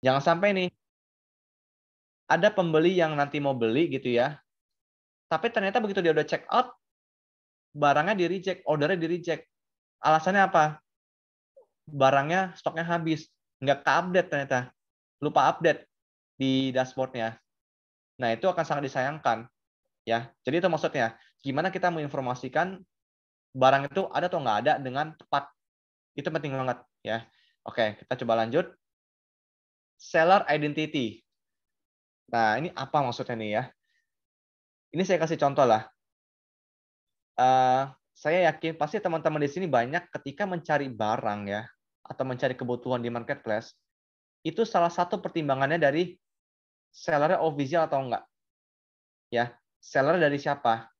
Jangan sampai nih, ada pembeli yang nanti mau beli gitu ya, tapi ternyata begitu dia udah check out, barangnya di-reject, ordernya di-reject. Alasannya apa? Barangnya stoknya habis, nggak ke-update ternyata, lupa update di dashboard-nya. Nah, itu akan sangat disayangkan. Ya, jadi itu maksudnya, gimana kita menginformasikan barang itu ada atau nggak ada dengan tepat. Itu penting banget. Ya, oke, kita coba lanjut. Seller identity. Nah, ini apa maksudnya nih ya? Ini saya kasih contoh lah. Saya yakin pasti teman-teman di sini banyak ketika mencari barang ya, atau mencari kebutuhan di marketplace, itu salah satu pertimbangannya dari sellernya official atau enggak. Ya, seller dari siapa?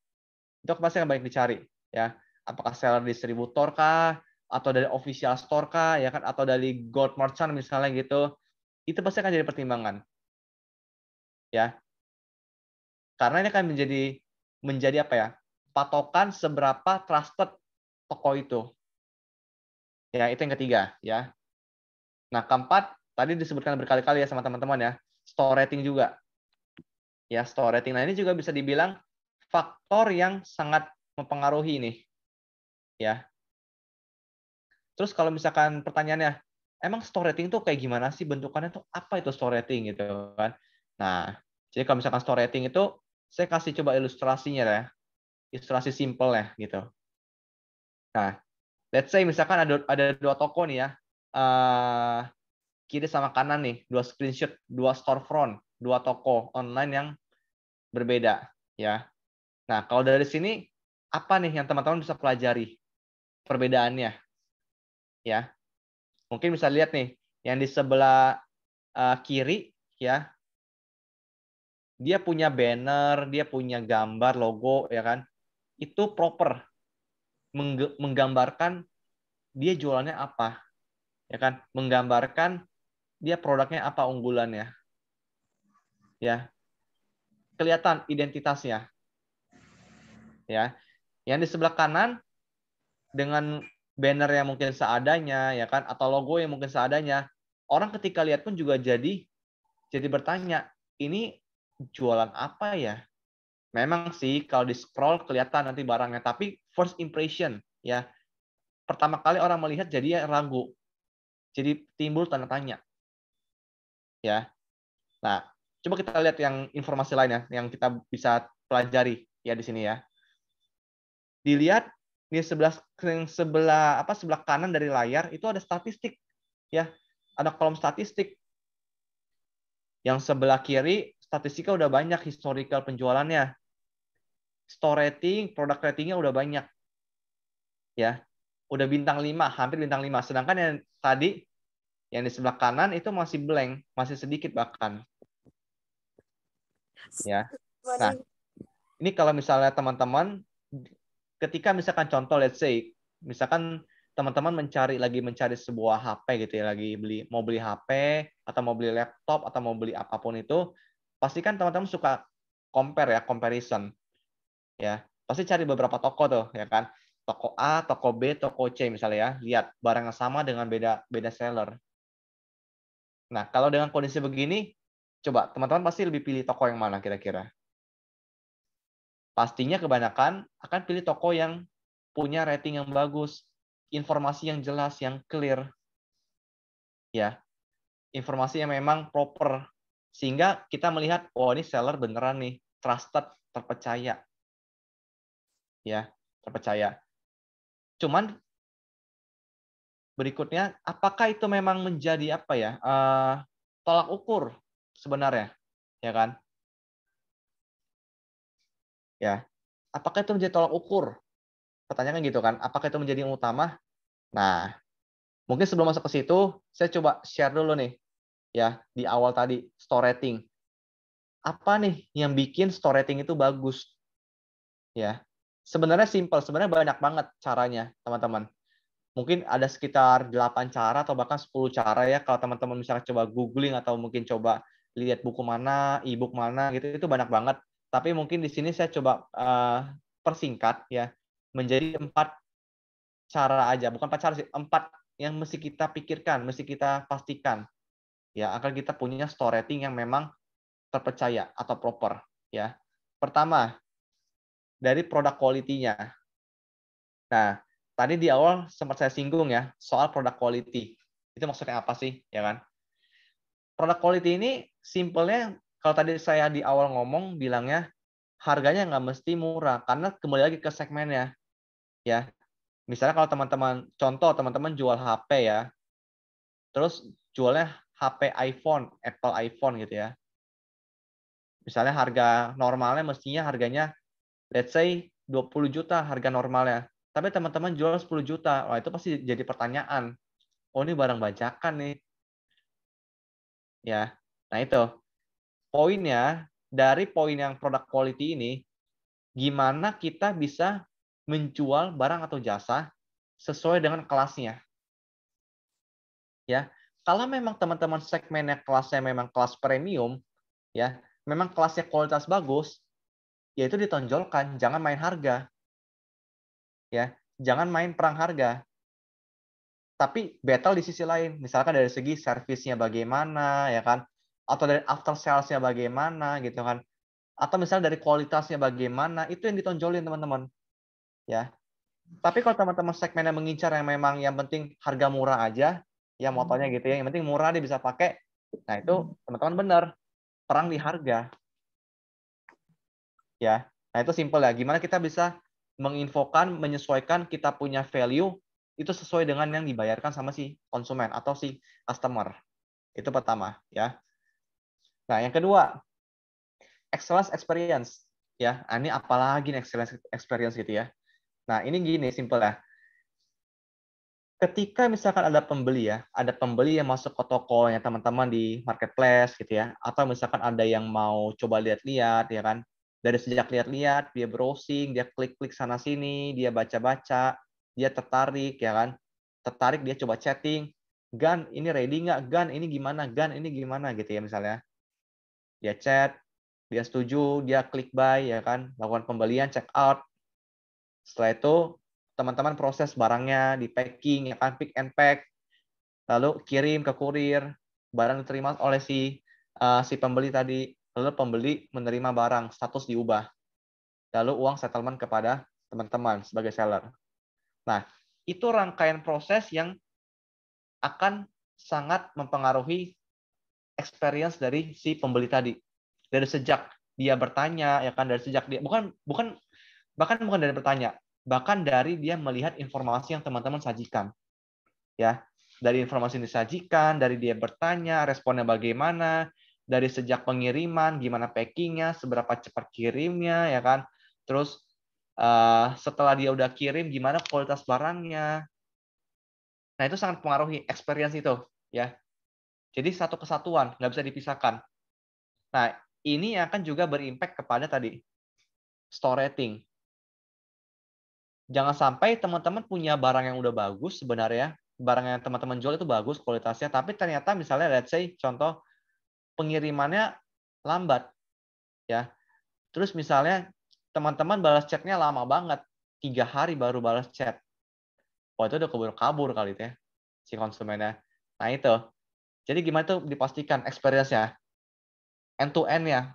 Itu pasti akan banyak dicari. Ya, apakah seller distributor kah? Atau dari official store kah? Ya kan? Atau dari gold merchant misalnya gitu. Itu pasti akan jadi pertimbangan. Ya, karena ini akan menjadi apa ya? Patokan seberapa trusted toko itu. Ya, itu yang ketiga ya. Nah, keempat tadi disebutkan berkali-kali ya sama teman-teman ya, store rating juga. Ya, store rating. Nah, ini juga bisa dibilang faktor yang sangat mempengaruhi nih. Ya. Terus kalau misalkan pertanyaannya, emang store rating tuh kayak gimana sih bentukannya tuh apa itu store rating gitu kan? Nah, jadi kalau misalkan store rating itu saya kasih coba ilustrasinya ya. Ilustrasi simple ya gitu. Nah, let's say misalkan ada dua toko nih ya. Kiri sama kanan nih, dua screenshot, dua storefront, dua toko online yang berbeda ya. Nah, kalau dari sini apa nih yang teman-teman bisa pelajari perbedaannya ya? Mungkin bisa lihat nih yang di sebelah kiri ya, dia punya banner, dia punya gambar logo ya kan. Itu proper menggambarkan dia jualannya apa ya kan, menggambarkan dia produknya apa unggulannya ya. Kelihatan identitasnya ya. Yang di sebelah kanan dengan banner yang mungkin seadanya ya kan, atau logo yang mungkin seadanya, orang ketika lihat pun juga jadi bertanya, ini jualan apa ya? Memang sih kalau di scroll kelihatan nanti barangnya, tapi first impression ya, pertama kali orang melihat jadi ragu, jadi timbul tanda tanya ya. Nah, coba kita lihat yang informasi lainnya yang kita bisa pelajari ya di sini ya. Dilihat di sebelah kanan dari layar itu ada statistik ya, ada kolom statistik. Yang sebelah kiri statistiknya udah banyak, historical penjualannya, store rating, produk ratingnya udah banyak ya, udah bintang 5, hampir bintang 5. Sedangkan yang tadi yang di sebelah kanan itu masih blank, masih sedikit bahkan ya. Nah, ini kalau misalnya teman-teman ketika misalkan contoh let's say misalkan teman-teman lagi mencari sebuah HP gitu ya, lagi mau beli HP atau mau beli laptop atau mau beli apapun itu, pasti kan teman-teman suka compare ya, comparison ya. Pasti cari beberapa toko tuh ya kan. Toko A, toko B, toko C misalnya ya. Lihat barang yang sama dengan beda seller. Nah, kalau dengan kondisi begini, coba teman-teman pasti lebih pilih toko yang mana kira-kira? Pastinya kebanyakan akan pilih toko yang punya rating yang bagus, informasi yang jelas, yang clear, ya, informasi yang memang proper, sehingga kita melihat, oh ini seller beneran nih, trusted, terpercaya, ya, terpercaya. Cuman berikutnya, apakah itu memang menjadi apa ya, tolak ukur sebenarnya, ya kan? Ya, apakah itu menjadi tolak ukur? Pertanyaannya gitu kan, apakah itu menjadi yang utama? Nah, mungkin sebelum masuk ke situ, saya coba share dulu nih, ya, di awal tadi, store rating. Apa nih yang bikin store rating itu bagus? Ya, sebenarnya simple, sebenarnya banyak banget caranya, teman-teman. Mungkin ada sekitar 8 cara atau bahkan 10 cara ya, kalau teman-teman misalnya coba googling atau mungkin coba lihat buku mana, e-book mana gitu, itu banyak banget. Tapi mungkin di sini saya coba persingkat ya, menjadi 4 cara aja, bukan 4 cara sih, 4 yang mesti kita pikirkan, mesti kita pastikan ya, agar kita punya store rating yang memang terpercaya atau proper, ya. Pertama, dari produk quality-nya. Nah, tadi di awal sempat saya singgung ya soal produk quality. Itu maksudnya apa sih, ya kan? Produk quality ini simpelnya kalau tadi saya di awal ngomong bilangnya harganya nggak mesti murah karena kembali lagi ke segmennya, ya. Misalnya kalau teman-teman contoh teman-teman jual HP ya, terus jualnya HP iPhone, Apple iPhone gitu ya. Misalnya harga normalnya mestinya harganya let's say 20 juta harga normalnya. Tapi teman-teman jual 10 juta. Wah, itu pasti jadi pertanyaan. Oh, ini barang bajakan nih. Ya. Nah, itu. Poinnya dari poin yang produk quality ini, gimana kita bisa menjual barang atau jasa sesuai dengan kelasnya. Ya. Kalau memang teman-teman segmennya kelasnya memang kelas premium, ya, memang kelasnya kualitas bagus, ya itu ditonjolkan, jangan main harga. Ya, jangan main perang harga. Tapi battle di sisi lain, misalkan dari segi servisnya bagaimana, ya kan, atau dari after sales-nya bagaimana, gitu kan, atau misalnya dari kualitasnya bagaimana, itu yang ditonjolin teman-teman, ya. Tapi kalau teman-teman segmennya mengincar yang memang yang penting harga murah aja, ya motonya gitu ya, yang penting murah dia bisa pakai, nah itu teman-teman benar, perang di harga, ya. Nah itu simple ya, gimana kita bisa menginfokan, menyesuaikan kita punya value itu sesuai dengan yang dibayarkan sama si konsumen atau si customer. Itu pertama, ya. Nah, yang kedua, excellence experience, ya. Ini apalagi nih excellence experience gitu ya. Nah, ini gini, simple ya. Ketika misalkan ada pembeli ya, ada pembeli yang masuk ke toko yang teman-teman di marketplace gitu ya, atau misalkan ada yang mau coba lihat-lihat ya kan. Dari sejak lihat-lihat, dia browsing, dia klik-klik sana sini, dia baca-baca, dia tertarik ya kan. Tertarik dia coba chatting, "Gan, ini ready nggak? Gan, ini gimana? Gan, ini gimana?" gitu ya misalnya. Dia chat, dia setuju, dia klik buy ya kan, lakukan pembelian, check out. Setelah itu teman-teman proses barangnya, di packing ya kan, pick and pack, lalu kirim ke kurir, barang diterima oleh si pembeli tadi, lalu pembeli menerima barang, status diubah, lalu uang settlement kepada teman-teman sebagai seller. Nah, itu rangkaian proses yang akan sangat mempengaruhi experience dari si pembeli tadi. Dari sejak dia bertanya, ya kan, dari sejak dia bukan bukan bahkan bukan dari bertanya, bahkan dari dia melihat informasi yang teman-teman sajikan, ya. Dari informasi yang disajikan, dari dia bertanya, responnya bagaimana, dari sejak pengiriman, gimana packingnya, seberapa cepat kirimnya, ya kan. Terus setelah dia udah kirim, gimana kualitas barangnya. Nah, itu sangat mempengaruhi experience itu, ya. Jadi satu kesatuan, nggak bisa dipisahkan. Nah, ini akan juga berimpact kepada tadi store rating. Jangan sampai teman-teman punya barang yang udah bagus sebenarnya, barang yang teman-teman jual itu bagus kualitasnya, tapi ternyata misalnya let's say contoh pengirimannya lambat, ya. Terus misalnya teman-teman balas chatnya lama banget, 3 hari baru balas chat. Wah, itu udah keburu kabur kali itu ya, si konsumennya. Nah itu. Jadi gimana tuh dipastikan experience-nya, end to end-nya,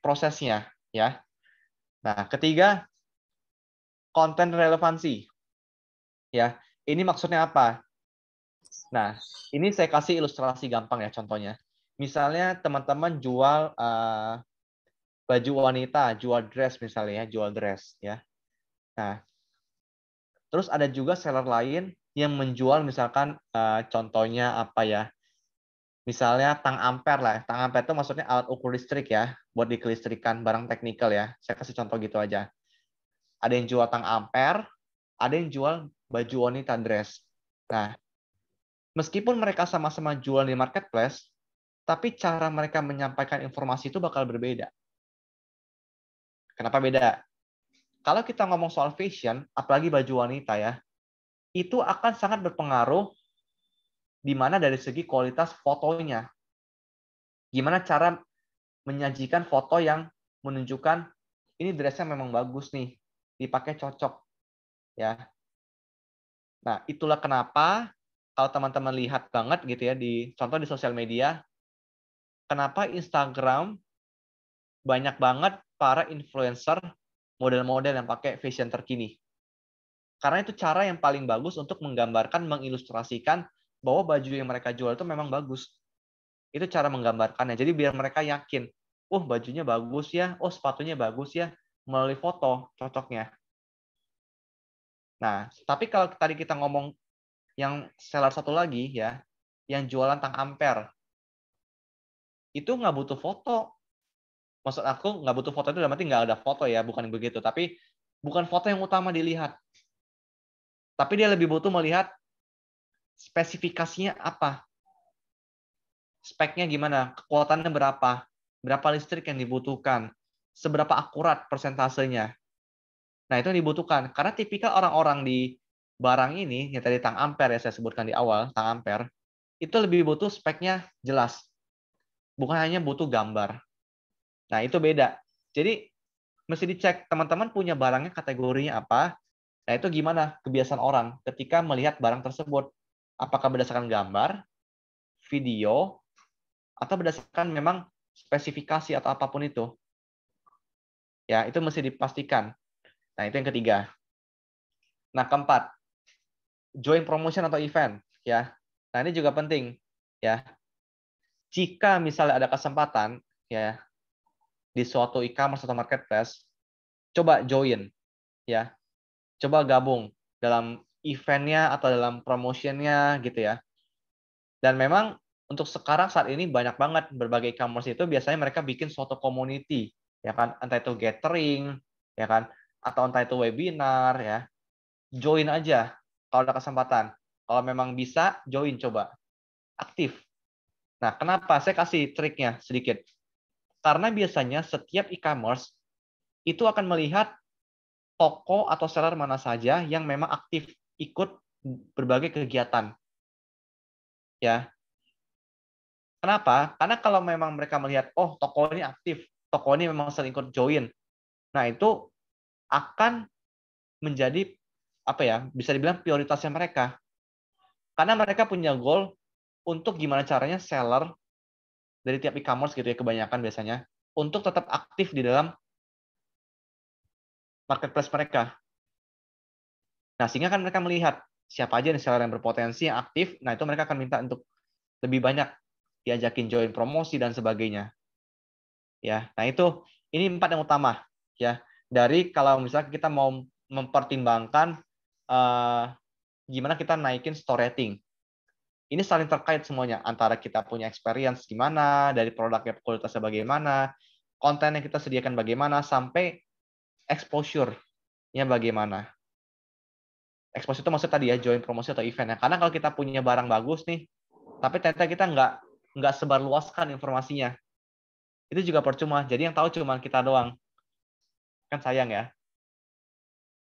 prosesnya, ya. Nah, ketiga, konten relevansi. Ya, ini maksudnya apa? Nah, ini saya kasih ilustrasi gampang ya contohnya. Misalnya teman-teman jual baju wanita, jual dress misalnya ya, jual dress ya. Nah, terus ada juga seller lain yang menjual misalkan contohnya apa ya? Misalnya tang ampere lah. Tang ampere itu maksudnya alat ukur listrik ya, buat dikelistrikan barang teknikal ya. Saya kasih contoh gitu aja. Ada yang jual tang ampere, ada yang jual baju wanita dress. Nah, meskipun mereka sama-sama jual di marketplace, tapi cara mereka menyampaikan informasi itu bakal berbeda. Kenapa beda? Kalau kita ngomong soal fashion, apalagi baju wanita ya, itu akan sangat berpengaruh di mana dari segi kualitas fotonya. Gimana cara menyajikan foto yang menunjukkan ini dressnya memang bagus nih, dipakai cocok, ya. Nah, itulah kenapa kalau teman-teman lihat banget gitu ya di contoh di sosial media, kenapa Instagram banyak banget para influencer model-model yang pakai fashion terkini. Karena itu cara yang paling bagus untuk menggambarkan, mengilustrasikan bahwa baju yang mereka jual itu memang bagus. Itu cara menggambarkannya. Jadi biar mereka yakin, oh bajunya bagus ya, oh sepatunya bagus ya, melalui foto cocoknya. Nah, tapi kalau tadi kita ngomong yang seller satu lagi ya, yang jualan tang ampere, itu nggak butuh foto. Maksud aku nggak butuh foto itu dalam arti nggak ada foto ya, bukan begitu. Tapi bukan foto yang utama dilihat. Tapi dia lebih butuh melihat spesifikasinya apa. Speknya gimana, kekuatannya berapa listrik yang dibutuhkan, seberapa akurat persentasenya. Nah, itu yang dibutuhkan. Karena tipikal orang-orang di barang ini, yang tadi tang ampere ya saya sebutkan di awal, tang ampere, itu lebih butuh speknya jelas. Bukan hanya butuh gambar. Nah, itu beda. Jadi, mesti dicek teman-teman punya barangnya kategorinya apa. Nah, itu gimana kebiasaan orang ketika melihat barang tersebut. Apakah berdasarkan gambar, video, atau berdasarkan memang spesifikasi atau apapun itu. Ya, itu mesti dipastikan. Nah, itu yang ketiga. Nah, keempat, join promotion atau event, ya. Nah, ini juga penting, ya. Jika misalnya ada kesempatan, ya, di suatu e-commerce atau marketplace, coba join, ya. Coba gabung dalam eventnya atau dalam promotionnya, gitu ya. Dan memang untuk sekarang saat ini banyak banget berbagai e-commerce itu biasanya mereka bikin suatu community, ya kan, entah itu gathering, ya kan, atau entah itu webinar, ya. Join aja kalau ada kesempatan. Kalau memang bisa, join coba. Aktif. Nah, kenapa? Saya kasih triknya sedikit. Karena biasanya setiap e-commerce itu akan melihat toko atau seller mana saja yang memang aktif ikut berbagai kegiatan. Ya. Kenapa? Karena kalau memang mereka melihat, oh toko ini aktif, toko ini memang sering ikut join. Nah, itu akan menjadi apa ya? Bisa dibilang prioritasnya mereka. Karena mereka punya goal untuk gimana caranya seller dari tiap e-commerce gitu ya kebanyakan biasanya untuk tetap aktif di dalam marketplace mereka. Nah, sehingga kan mereka melihat siapa aja nih seller yang berpotensi yang aktif. Nah, itu mereka akan minta untuk lebih banyak diajakin join promosi dan sebagainya. Ya. Nah, itu ini 4 yang utama ya. Dari kalau misalnya kita mau mempertimbangkan gimana kita naikin store rating. Ini saling terkait semuanya antara kita punya experience gimana, dari produknya kualitasnya bagaimana, konten yang kita sediakan bagaimana, sampai exposure-nya bagaimana. Exposure itu maksud tadi ya, join promosi atau event. Karena kalau kita punya barang bagus nih, tapi ternyata kita nggak sebarluaskan informasinya, itu juga percuma. Jadi yang tahu cuma kita doang. Kan sayang ya.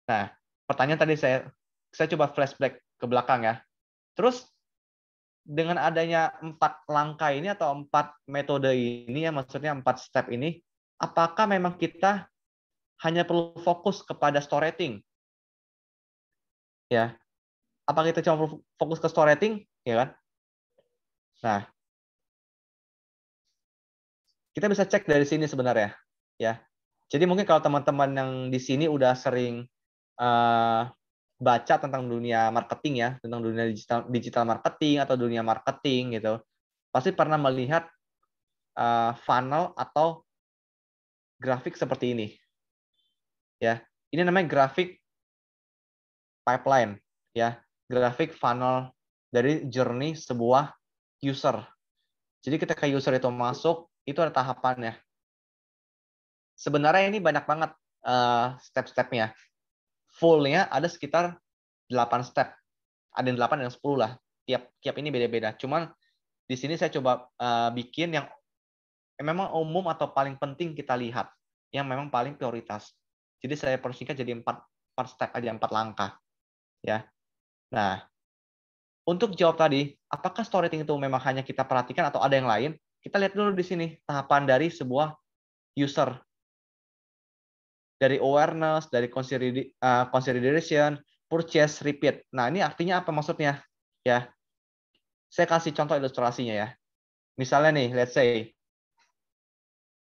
Nah, pertanyaan tadi saya coba flashback ke belakang ya. Terus dengan adanya 4 langkah ini atau 4 metode ini ya, maksudnya 4 step ini, apakah memang kita hanya perlu fokus kepada store rating? Ya. Apakah kita cuma fokus ke store rating? Ya kan? Nah, kita bisa cek dari sini sebenarnya. Ya. Jadi mungkin kalau teman-teman yang di sini udah sering baca tentang dunia marketing ya, tentang dunia digital marketing atau dunia marketing gitu, pasti pernah melihat funnel atau grafik seperti ini. Ya, ini namanya grafik pipeline, ya, grafik funnel dari journey sebuah user. Jadi ketika user itu masuk, itu ada tahapannya. Sebenarnya ini banyak banget step-stepnya. Full-nya ada sekitar 8 step. Ada yang 8 dan 10 lah. Tiap ini beda-beda. Cuman di sini saya coba bikin yang memang umum atau paling penting kita lihat. Yang memang paling prioritas. Jadi saya persingkat jadi 4 step aja, 4 langkah. Ya. Nah, untuk jawab tadi, apakah storytelling itu memang hanya kita perhatikan atau ada yang lain? Kita lihat dulu di sini tahapan dari sebuah user. Dari awareness, dari consideration, purchase, repeat. Nah, ini artinya apa maksudnya? Ya, saya kasih contoh ilustrasinya ya. Misalnya nih, let's say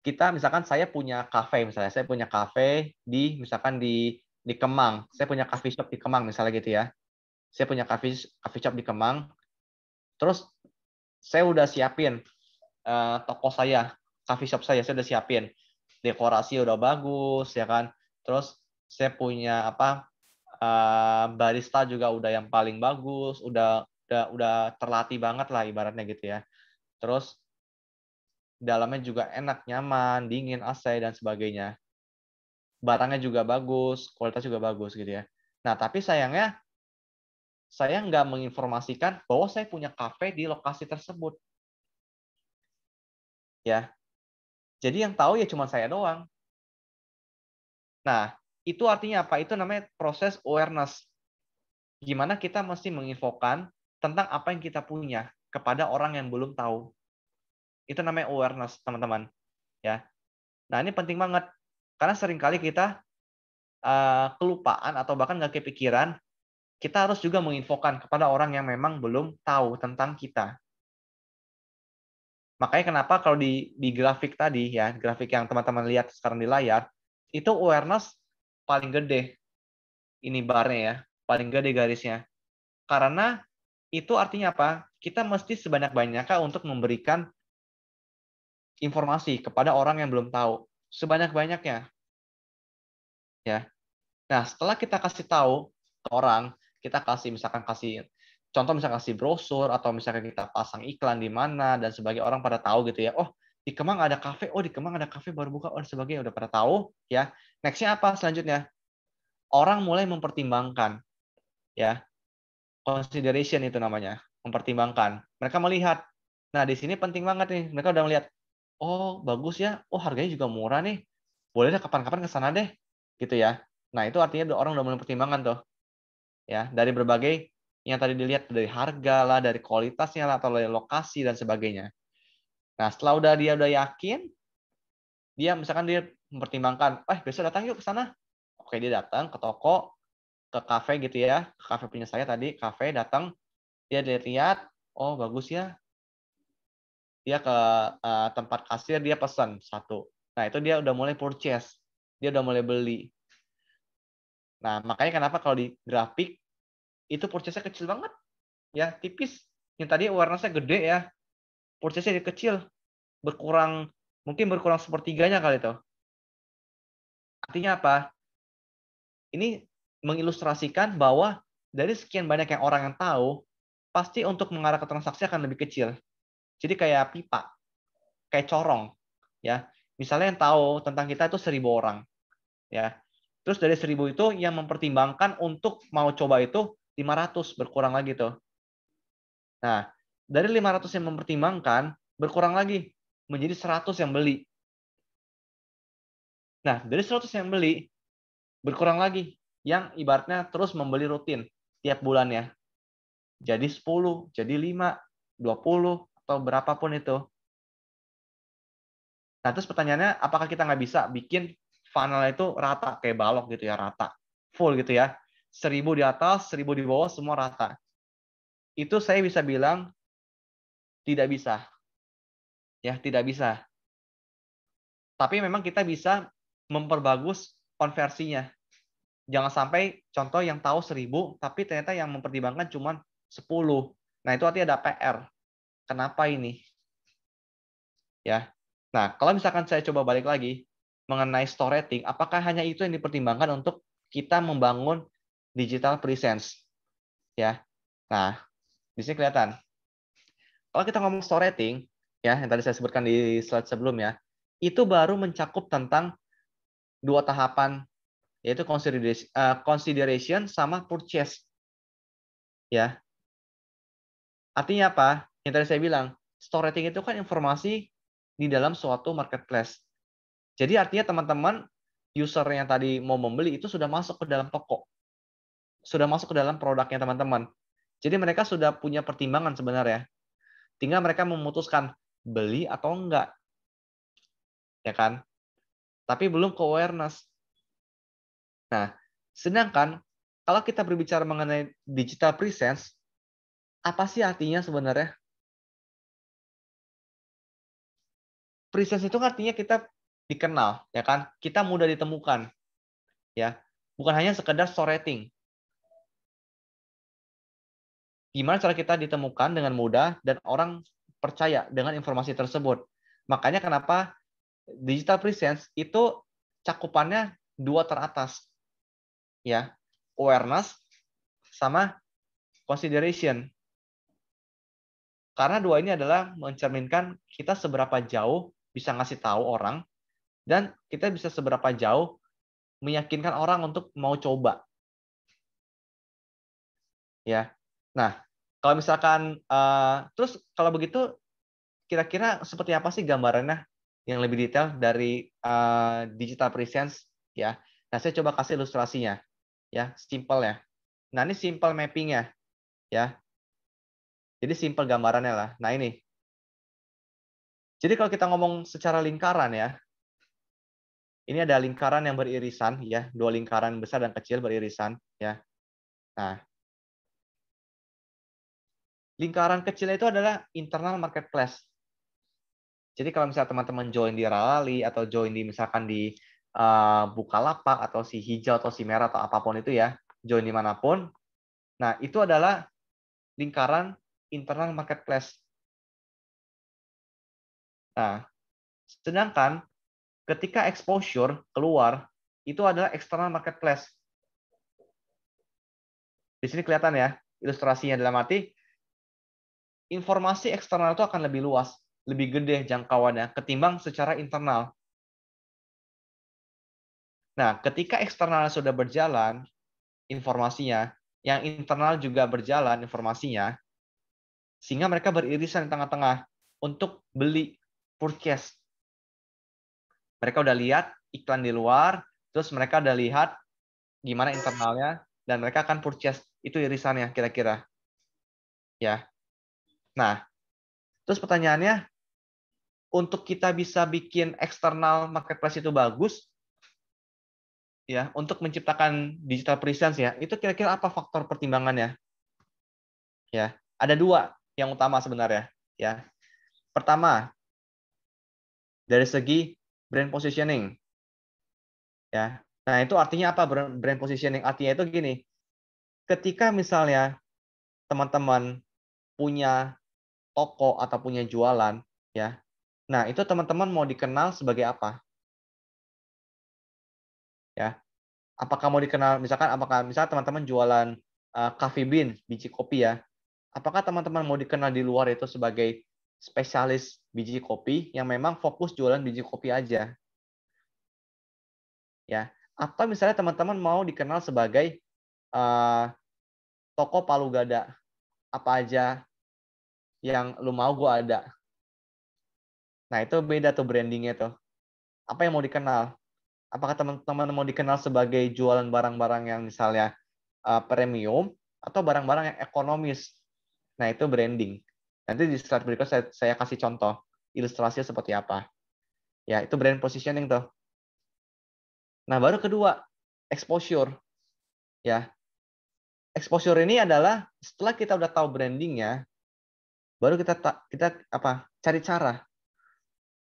kita misalkan saya punya kafe misalnya, saya punya kafe di misalkan di Kemang, saya punya coffee shop di Kemang misalnya gitu ya. Saya punya coffee shop di Kemang, terus saya udah siapin toko saya, coffee shop saya udah siapin. Dekorasi udah bagus ya kan. Terus saya punya apa barista juga udah yang paling bagus, udah terlatih banget lah ibaratnya gitu ya. Terus dalamnya juga enak, nyaman, dingin, AC dan sebagainya. Barangnya juga bagus, kualitas juga bagus gitu ya. Nah, tapi sayangnya saya nggak menginformasikan bahwa saya punya kafe di lokasi tersebut. Ya, jadi yang tahu ya cuma saya doang. Nah, itu artinya apa? Itu namanya proses awareness. Gimana kita mesti menginfokan tentang apa yang kita punya kepada orang yang belum tahu. Itu namanya awareness, teman-teman. Ya. Nah, ini penting banget. Karena seringkali kita kelupaan atau bahkan nggak kepikiran, kita harus juga menginfokan kepada orang yang memang belum tahu tentang kita. Makanya kenapa kalau di grafik tadi ya, grafik yang teman-teman lihat sekarang di layar, itu awareness paling gede. Ini barnya ya, paling gede garisnya. Karena itu artinya apa? Kita mesti sebanyak-banyaknya untuk memberikan informasi kepada orang yang belum tahu. Sebanyak-banyaknya. Ya. Nah, setelah kita kasih tahu ke orang, kita kasih misalkan kasih contoh misalkan kasih brosur atau misalkan kita pasang iklan di mana dan sebagai orang pada tahu gitu ya. Oh, di Kemang ada kafe, oh di Kemang ada kafe baru buka, oh dan sebagainya udah pada tahu ya. Nextnya apa selanjutnya? Orang mulai mempertimbangkan ya. Consideration itu namanya, mempertimbangkan. Mereka melihat. Nah, di sini penting banget nih. Mereka udah melihat, oh bagus ya, oh harganya juga murah nih. Boleh deh kapan-kapan ke sana deh. Gitu ya. Nah, itu artinya orang udah mulai pertimbangan tuh. Ya, dari berbagai yang tadi dilihat dari harga lah, dari kualitasnya lah, atau dari lokasi dan sebagainya. Nah, setelah dia udah yakin, dia misalkan dia mempertimbangkan, besok datang yuk ke sana. Oke, dia datang ke toko, ke kafe gitu ya, ke kafe punya saya tadi, kafe datang, dia lihat, oh bagus ya, dia ke tempat kasir, dia pesan satu. Nah, itu dia udah mulai purchase, dia udah mulai beli. Nah, makanya kenapa kalau di grafik itu purchase-nya kecil banget, ya tipis. Yang tadi awareness-nya gede ya, purchase-nya kecil, mungkin berkurang sepertiganya kali itu. Artinya apa? Ini mengilustrasikan bahwa dari sekian banyak yang orang yang tahu, pasti untuk mengarah ke transaksi akan lebih kecil. Jadi kayak pipa, kayak corong, ya. Misalnya yang tahu tentang kita itu 1.000 orang, ya. Terus dari 1.000 itu yang mempertimbangkan untuk mau coba itu 500, berkurang lagi tuh. Nah, dari 500 yang mempertimbangkan, berkurang lagi menjadi 100 yang beli. Nah, dari 100 yang beli, berkurang lagi yang ibaratnya terus membeli rutin tiap bulannya. Jadi 10, jadi 5, 20, atau berapapun itu. Nah, terus pertanyaannya, apakah kita nggak bisa bikin funnel itu rata, kayak balok gitu ya, rata. Full gitu ya. 1.000 di atas, 1.000 di bawah, semua rata. Itu saya bisa bilang tidak bisa. Ya, tidak bisa. Tapi memang kita bisa memperbagus konversinya. Jangan sampai contoh yang tahu 1.000, tapi ternyata yang mempertimbangkan cuma 10. Nah, itu artinya ada PR. Kenapa ini? Ya. Nah, kalau misalkan saya coba balik lagi mengenai store rating, apakah hanya itu yang dipertimbangkan untuk kita membangun digital presence? Ya. Nah, di sini kelihatan. Kalau kita ngomong store rating, ya, yang tadi saya sebutkan di slide sebelumnya, itu baru mencakup tentang dua tahapan, yaitu consideration sama purchase. Ya. Artinya apa? Yang tadi saya bilang, store rating itu kan informasi di dalam suatu marketplace. Jadi artinya teman-teman user yang tadi mau membeli itu sudah masuk ke dalam toko. Sudah masuk ke dalam produknya teman-teman. Jadi mereka sudah punya pertimbangan sebenarnya. Tinggal mereka memutuskan beli atau enggak. Ya kan? Tapi belum ke awareness. Nah, sedangkan kalau kita berbicara mengenai digital presence, apa sih artinya sebenarnya? presence itu artinya kita dikenal, ya kan? Kita mudah ditemukan, ya. Bukan hanya sekedar store rating. Gimana cara kita ditemukan dengan mudah dan orang percaya dengan informasi tersebut. Makanya kenapa digital presence itu cakupannya 2 teratas. Ya, awareness sama consideration. Karena 2 ini adalah mencerminkan kita seberapa jauh bisa ngasih tahu orang dan kita bisa seberapa jauh meyakinkan orang untuk mau coba. Ya. Nah, kalau misalkan terus kalau begitu kira-kira seperti apa sih gambarannya yang lebih detail dari digital presence ya. Nah, saya coba kasih ilustrasinya ya, simple ya. Nah, ini simple mapping-nya ya. Jadi simple gambarannya lah. Nah, ini. Jadi kalau kita ngomong secara lingkaran ya, ini ada lingkaran yang beririsan ya, 2 lingkaran besar dan kecil beririsan ya. Nah, lingkaran kecil itu adalah internal marketplace. Jadi kalau misalnya teman-teman join di Rally atau join di misalkan di Bukalapak atau si hijau atau si merah atau apapun itu ya, join dimanapun. Nah, itu adalah lingkaran internal marketplace. Nah, sedangkan ketika exposure keluar, itu adalah external marketplace. Di sini kelihatan ya, ilustrasinya dalam arti informasi eksternal itu akan lebih luas, lebih gede jangkauannya ketimbang secara internal. Nah, ketika eksternal sudah berjalan informasinya, yang internal juga berjalan informasinya, sehingga mereka beririsan di tengah-tengah untuk beli, purchase. Mereka udah lihat iklan di luar, terus mereka udah lihat gimana internalnya, dan mereka akan purchase. Itu irisannya kira-kira. Ya. Nah, terus pertanyaannya, untuk kita bisa bikin eksternal marketplace itu bagus, ya, untuk menciptakan digital presence ya, itu kira-kira apa faktor pertimbangannya? Ya, ada 2 yang utama sebenarnya. Ya, pertama dari segi brand positioning. Ya, nah itu artinya apa brand positioning? Artinya itu gini, ketika misalnya teman-teman punya toko atau punya jualan, ya, nah itu teman-teman mau dikenal sebagai apa? Ya, apakah mau dikenal misalkan apakah misalnya teman-teman jualan coffee bean, biji kopi ya, apakah teman-teman mau dikenal di luar itu sebagai spesialis biji kopi yang memang fokus jualan biji kopi aja, ya? Atau misalnya teman-teman mau dikenal sebagai toko palu gada, apa aja yang lu mau gue ada. Nah itu beda tuh brandingnya tuh. Apa yang mau dikenal? Apakah teman-teman mau dikenal sebagai jualan barang-barang yang misalnya premium atau barang-barang yang ekonomis? Nah itu branding. Nanti di slide berikut saya kasih contoh ilustrasinya seperti apa. Ya itu brand positioning tuh. Nah baru kedua exposure. Ya exposure ini adalah setelah kita udah tahu brandingnya, baru kita apa? Cari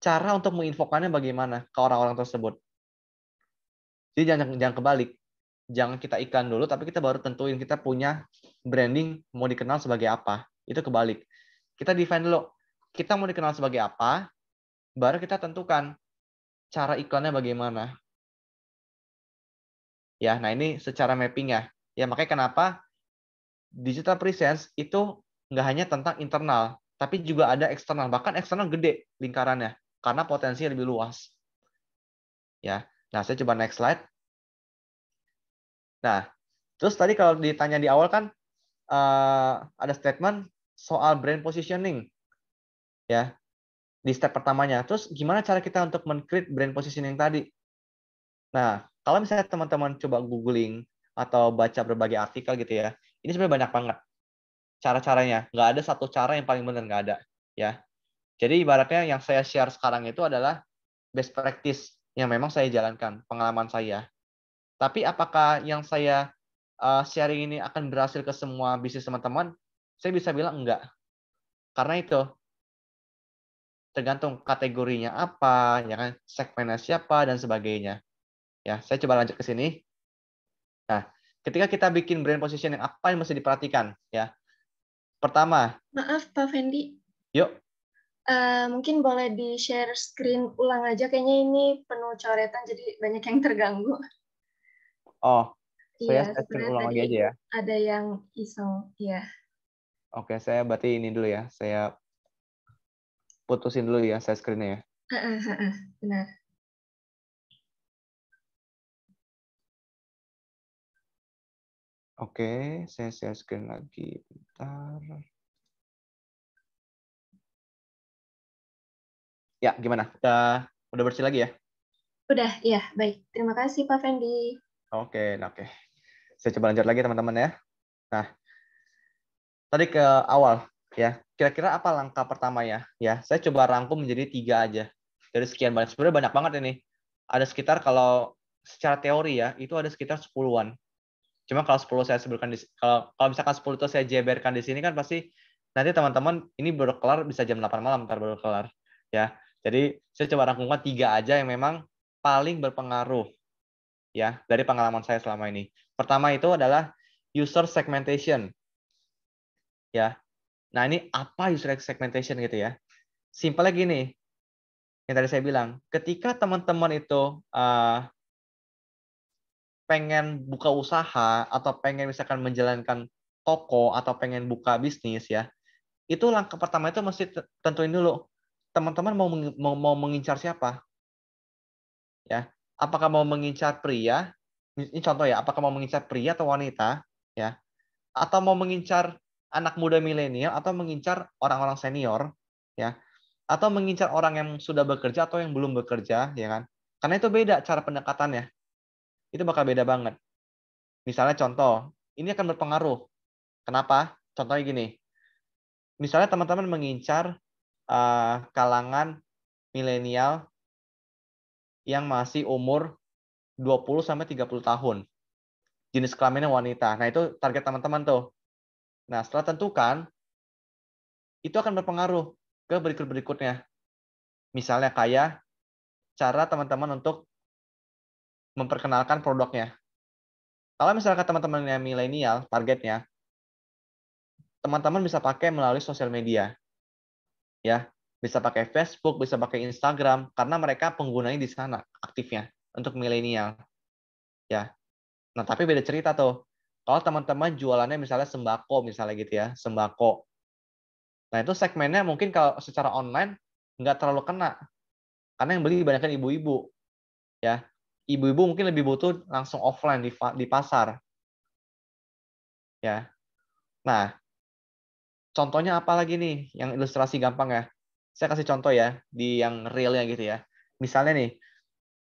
cara untuk menginfokannya bagaimana ke orang-orang tersebut. Jadi jangan kebalik. Jangan kita iklan dulu, tapi kita baru tentuin kita punya branding mau dikenal sebagai apa. Itu kebalik. Kita define dulu. Kita mau dikenal sebagai apa, baru kita tentukan cara iklannya bagaimana. Ya, nah ini secara mapping ya. Ya makanya kenapa digital presence itu nggak hanya tentang internal, tapi juga ada eksternal. Bahkan eksternal gede lingkarannya, karena potensinya lebih luas. Ya, nah saya coba next slide. Nah, terus tadi kalau ditanya di awal kan ada statement soal brand positioning, ya di step pertamanya. Terus gimana cara kita untuk men-create brand positioning tadi? Nah, kalau misalnya teman-teman coba googling atau baca berbagai artikel gitu ya, ini sebenarnya banyak banget cara-caranya. Nggak ada satu cara yang paling benar, nggak ada. Ya, jadi ibaratnya yang saya share sekarang itu adalah best practice yang memang saya jalankan, pengalaman saya. Tapi apakah yang saya sharing ini akan berhasil ke semua bisnis teman-teman? Saya bisa bilang enggak. Karena itu, tergantung kategorinya apa, ya kan, segmennya siapa dan sebagainya. Ya, saya coba lanjut ke sini. Nah, ketika kita bikin brand positioning, apa yang mesti diperhatikan? Ya, pertama, Maaf Pak Fendi, yuk. mungkin boleh di-share screen ulang aja. Kayaknya ini penuh coretan, jadi banyak yang terganggu. Oh, Iya, saya share screen sebenarnya ulang tadi lagi aja ya. ada yang iseng. Iya. Oke, saya berarti ini dulu ya. Saya putusin dulu ya share screen-nya ya. Benar. Oke, saya share screen lagi. Bentar. Ya, gimana? Udah bersih lagi ya? Udah, ya, baik. Terima kasih Pak Fendi. Oke. Saya coba lanjut lagi teman-teman ya. Nah, tadi ke awal ya. Kira-kira apa langkah pertama ya? Ya, saya coba rangkum menjadi 3 aja. Dari sekian banyak. Sebenarnya banyak banget ini. Ada sekitar kalau secara teori ya, itu ada sekitar 10-an. Cuma kalau 10 saya sebutkan kalau misalkan 10 itu saya jeberkan di sini kan pasti nanti teman-teman ini baru kelar bisa jam 8 malam ntar baru kelar ya. Jadi saya coba rangkumkan 3 aja yang memang paling berpengaruh ya dari pengalaman saya selama ini. Pertama itu adalah user segmentation ya. Nah, ini apa user segmentation gitu ya? Simpelnya gini, yang tadi saya bilang, ketika teman-teman itu pengen buka usaha atau pengen misalkan menjalankan toko atau pengen buka bisnis ya, itu langkah pertama itu mesti tentuin dulu teman-teman mau mengincar siapa ya. Apakah mau mengincar pria? Ini contoh ya, apakah mau mengincar pria atau wanita ya? Atau mau mengincar anak muda milenial atau mengincar orang-orang senior ya? Atau mengincar orang yang sudah bekerja atau yang belum bekerja ya kan? Karena itu beda cara pendekatannya. Itu bakal beda banget. Misalnya contoh, ini akan berpengaruh. Kenapa? Contohnya gini. Misalnya teman-teman mengincar kalangan milenial yang masih umur 20 sampai 30 tahun. Jenis kelaminnya wanita. Nah, itu target teman-teman tuh. Nah, setelah tentukan, itu akan berpengaruh ke berikut-berikutnya. Misalnya kayak cara teman-teman untuk memperkenalkan produknya. Kalau misalkan teman-teman yang milenial, targetnya, teman-teman bisa pakai melalui sosial media. Ya, bisa pakai Facebook, bisa pakai Instagram, karena mereka penggunanya di sana aktifnya untuk milenial. Ya, nah, tapi beda cerita tuh. Kalau teman-teman jualannya misalnya sembako, misalnya gitu ya, sembako. Nah, itu segmennya mungkin kalau secara online nggak terlalu kena. Karena yang beli kebanyakan ibu-ibu. Ya, ibu-ibu mungkin lebih butuh langsung offline di pasar. Ya, nah, contohnya apa lagi nih yang ilustrasi gampang ya? Saya kasih contoh ya, di yang realnya gitu ya. Misalnya nih,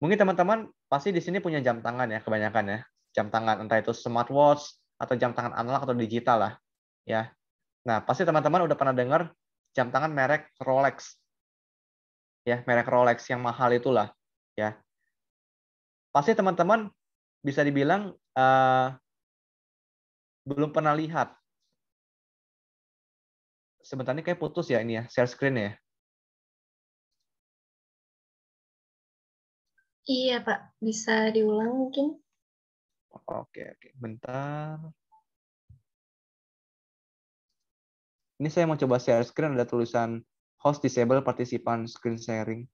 mungkin teman-teman pasti di sini punya jam tangan ya, kebanyakan ya. Jam tangan, entah itu smartwatch, atau jam tangan analog atau digital lah. Ya, nah, pasti teman-teman udah pernah dengar jam tangan merek Rolex. Ya, merek Rolex yang mahal itulah. Ya, pasti teman-teman bisa dibilang belum pernah lihat. Sebentar ini kayak putus ya ini ya, share screen ya. Iya Pak, bisa diulang mungkin? Oke, bentar. Ini saya mau coba share screen, ada tulisan host disable participant screen sharing.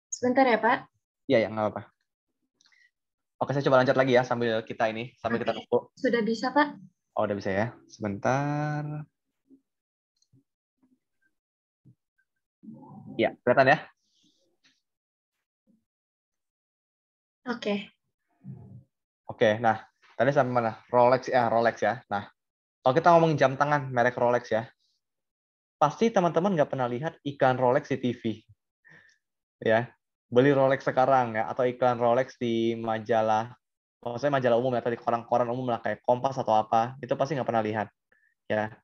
Sebentar ya Pak. Ya, nggak apa-apa. Oke, saya coba lanjut lagi ya sambil Oke, kita nunggu. sudah bisa Pak? Oh, udah bisa ya. Sebentar. Ya, kelihatan ya? Oke. Oke, nah, tadi sampai mana? Rolex ya. Nah, kalau kita ngomong jam tangan merek Rolex ya, pasti teman-teman nggak pernah lihat iklan Rolex di TV. Ya, beli Rolex sekarang ya, atau iklan Rolex di majalah, maksudnya majalah umum ya, atau di koran-koran umum lah, kayak Kompas atau apa, itu pasti nggak pernah lihat. Ya,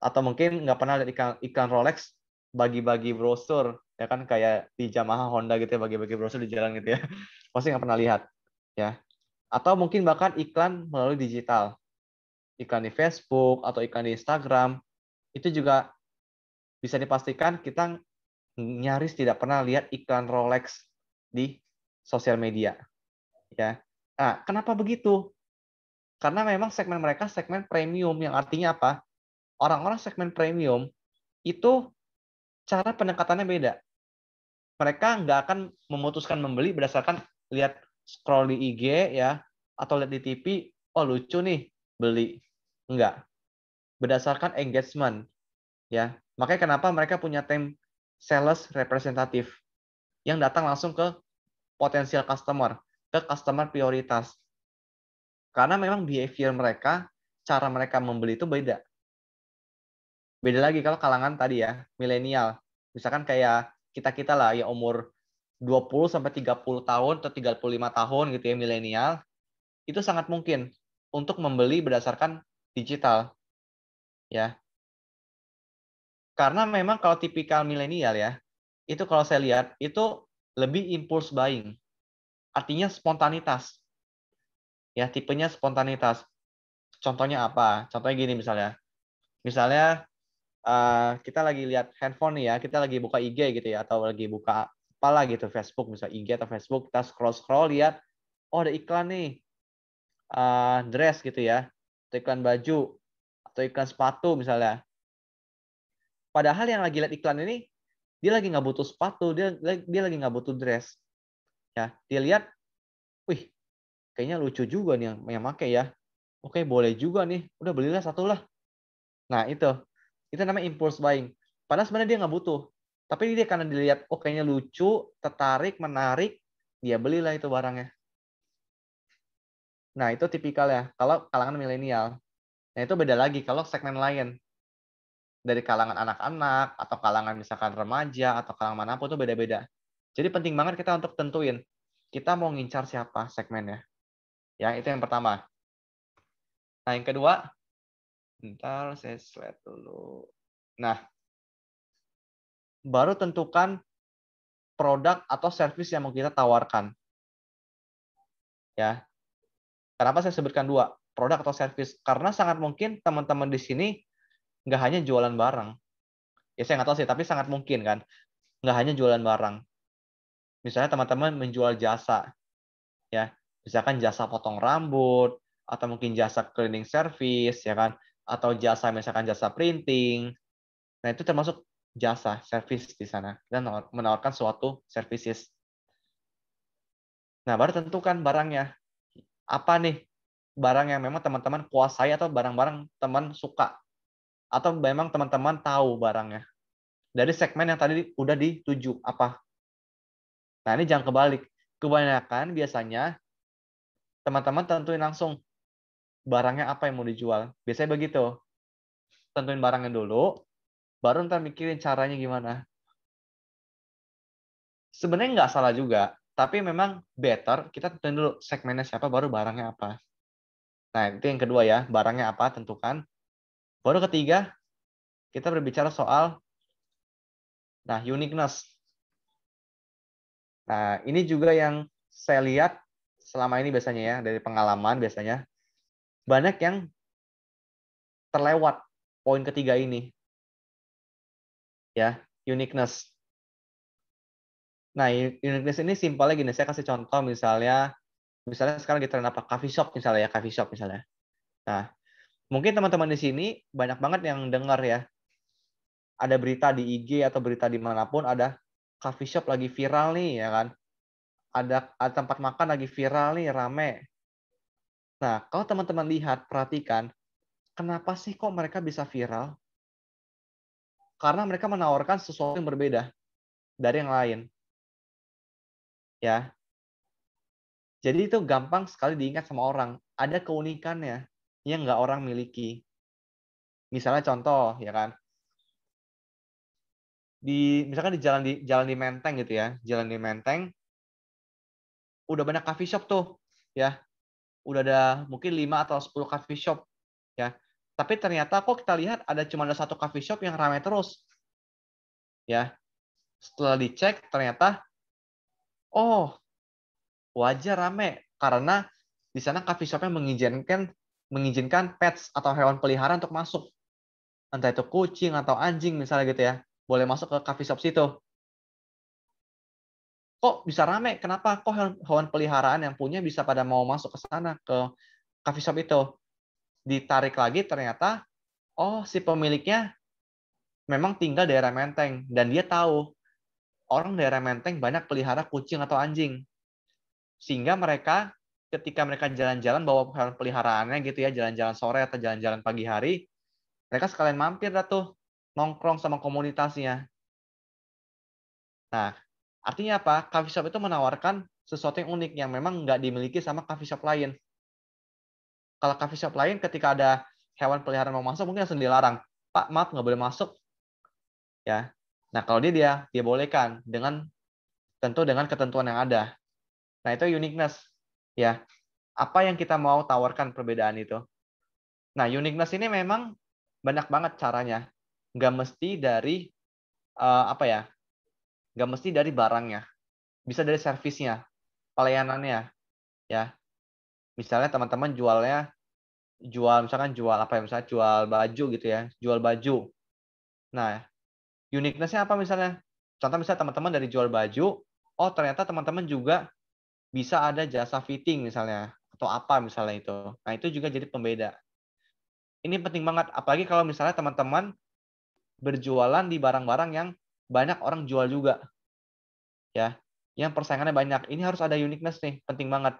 atau mungkin nggak pernah lihat iklan Rolex bagi-bagi brosur ya kan, kayak di Yamaha Honda gitu ya, bagi-bagi brosur di jalan gitu ya. Pasti nggak pernah lihat ya. Atau mungkin bahkan iklan melalui digital iklan di Facebook atau iklan di Instagram, itu juga bisa dipastikan kita nyaris tidak pernah lihat iklan Rolex di sosial media. Ya. Nah, kenapa begitu? Karena memang segmen mereka segmen premium, yang artinya apa? Orang-orang segmen premium itu cara pendekatannya beda. Mereka nggak akan memutuskan membeli berdasarkan lihat scroll di IG ya, atau lihat di TV, oh lucu nih, beli. Enggak. Berdasarkan engagement ya. Makanya kenapa mereka punya tim sales representatif yang datang langsung ke potensial customer, ke customer prioritas. Karena memang behavior mereka, cara mereka membeli itu beda. Beda lagi kalau kalangan tadi ya, milenial. Misalkan kayak kita-kita lah ya umur 20 sampai 30 tahun atau 35 tahun gitu ya, milenial, itu sangat mungkin untuk membeli berdasarkan digital. Ya. Karena memang kalau tipikal milenial ya, itu kalau saya lihat itu lebih impulse buying. Artinya spontanitas. Ya, tipenya spontanitas. Contohnya apa? Contohnya gini misalnya. Misalnya kita lagi lihat handphone nih ya, kita lagi buka IG gitu ya, atau lagi buka apalah gitu, Facebook, misalnya IG atau Facebook, kita scroll-scroll, lihat, oh ada iklan nih, dress gitu ya, atau iklan baju, atau iklan sepatu misalnya. Padahal yang lagi lihat iklan ini, dia lagi nggak butuh sepatu, dia lagi nggak butuh dress. Ya, dia lihat, wih, kayaknya lucu juga nih yang pakai ya. Oke, boleh juga nih, udah belilah satu lah. Nah, itu namanya impulse buying. Padahal sebenarnya dia nggak butuh. Tapi dia karena dilihat, oh kayaknya lucu, tertarik, menarik, dia belilah itu barangnya. Nah, itu tipikal ya. Kalau kalangan milenial. Nah, itu beda lagi kalau segmen lain. Dari kalangan anak-anak, atau kalangan misalkan remaja, atau kalangan manapun itu beda-beda. Jadi penting banget kita untuk tentuin. Kita mau ngincar siapa segmennya. Ya, itu yang pertama. Nah, yang kedua, bentar saya slide dulu. Nah, baru tentukan produk atau service yang mau kita tawarkan. Ya. Kenapa saya sebutkan dua, produk atau service? Karena sangat mungkin teman-teman di sini nggak hanya jualan barang. Ya saya nggak tahu sih, tapi sangat mungkin kan. Nggak hanya jualan barang. Misalnya teman-teman menjual jasa. Ya. Misalkan jasa potong rambut, atau mungkin jasa cleaning service, ya kan? Atau jasa misalkan jasa printing. Nah, itu termasuk jasa, service di sana. Dan menawarkan suatu services. Nah, baru tentukan barangnya. Apa nih barang yang memang teman-teman kuasai atau barang-barang teman suka. Atau memang teman-teman tahu barangnya. Dari segmen yang tadi udah dituju apa. Nah, ini jangan kebalik. Kebanyakan biasanya teman-teman tentuin langsung barangnya apa yang mau dijual. Biasanya begitu. Tentuin barangnya dulu, baru ntar mikirin caranya gimana. Sebenarnya nggak salah juga, tapi memang better kita tentuin dulu segmennya siapa, baru barangnya apa. Nah, itu yang kedua ya, barangnya apa, tentukan. Baru ketiga, kita berbicara soal uniqueness. Nah, ini juga yang saya lihat selama ini biasanya ya, dari pengalaman biasanya, banyak yang terlewat poin ketiga ini. Ya, uniqueness. Nah, uniqueness ini simpelnya gini, saya kasih contoh misalnya sekarang di tren apa? Coffee shop misalnya ya, coffee shop misalnya. Nah, mungkin teman-teman di sini banyak banget yang dengar ya, ada berita di IG atau berita dimanapun, ada coffee shop lagi viral nih, ya kan? Ada tempat makan lagi viral nih, rame. Nah, kalau teman-teman lihat, perhatikan, kenapa sih kok mereka bisa viral? Karena mereka menawarkan sesuatu yang berbeda dari yang lain. Ya. Jadi itu gampang sekali diingat sama orang. Ada keunikannya yang nggak orang miliki. Misalnya contoh, ya kan? Misalkan di jalan di Menteng gitu ya. Jalan di Menteng udah banyak coffee shop tuh, ya. Udah ada mungkin 5 atau 10 coffee shop, ya. Tapi ternyata kok kita lihat cuma ada satu coffee shop yang ramai terus. Ya. Setelah dicek ternyata oh, wajar rame karena di sana coffee shop-nya mengizinkan mengizinkan pets atau hewan peliharaan untuk masuk. Entah itu kucing atau anjing misalnya gitu ya. Boleh masuk ke coffee shop situ. Kok bisa rame? Kenapa? Kok hewan peliharaan yang punya bisa pada mau masuk ke sana, ke coffee shop itu? Ditarik lagi ternyata, oh si pemiliknya memang tinggal daerah Menteng. Dan dia tahu, orang daerah Menteng banyak pelihara kucing atau anjing. Sehingga mereka, ketika mereka jalan-jalan bawa hewan peliharaannya gitu ya, jalan-jalan sore atau jalan-jalan pagi hari, mereka sekalian mampir dah tuh, nongkrong sama komunitasnya. Nah, artinya apa? Coffee shop itu menawarkan sesuatu yang unik yang memang nggak dimiliki sama coffee shop lain. Kalau coffee shop lain ketika ada hewan peliharaan mau masuk mungkin langsung dilarang. Pak, maaf nggak boleh masuk. Ya. Nah, kalau dia bolehkan dengan tentu dengan ketentuan yang ada. Nah, itu uniqueness. Ya. Apa yang kita mau tawarkan perbedaan itu. Nah, uniqueness ini memang banyak banget caranya. Nggak mesti dari apa ya? Nggak mesti dari barangnya. Bisa dari servisnya, pelayanannya, ya. Misalnya teman-teman misalkan jual apa ya? Misalnya jual baju gitu ya, jual baju. Nah, uniqueness-nya apa misalnya? Contoh misalnya teman-teman dari jual baju, oh ternyata teman-teman juga bisa ada jasa fitting misalnya, atau apa misalnya itu. Nah, itu juga jadi pembeda. Ini penting banget, apalagi kalau misalnya teman-teman berjualan di barang-barang yang banyak orang jual juga. Ya, yang persaingannya banyak. Ini harus ada uniqueness nih, penting banget.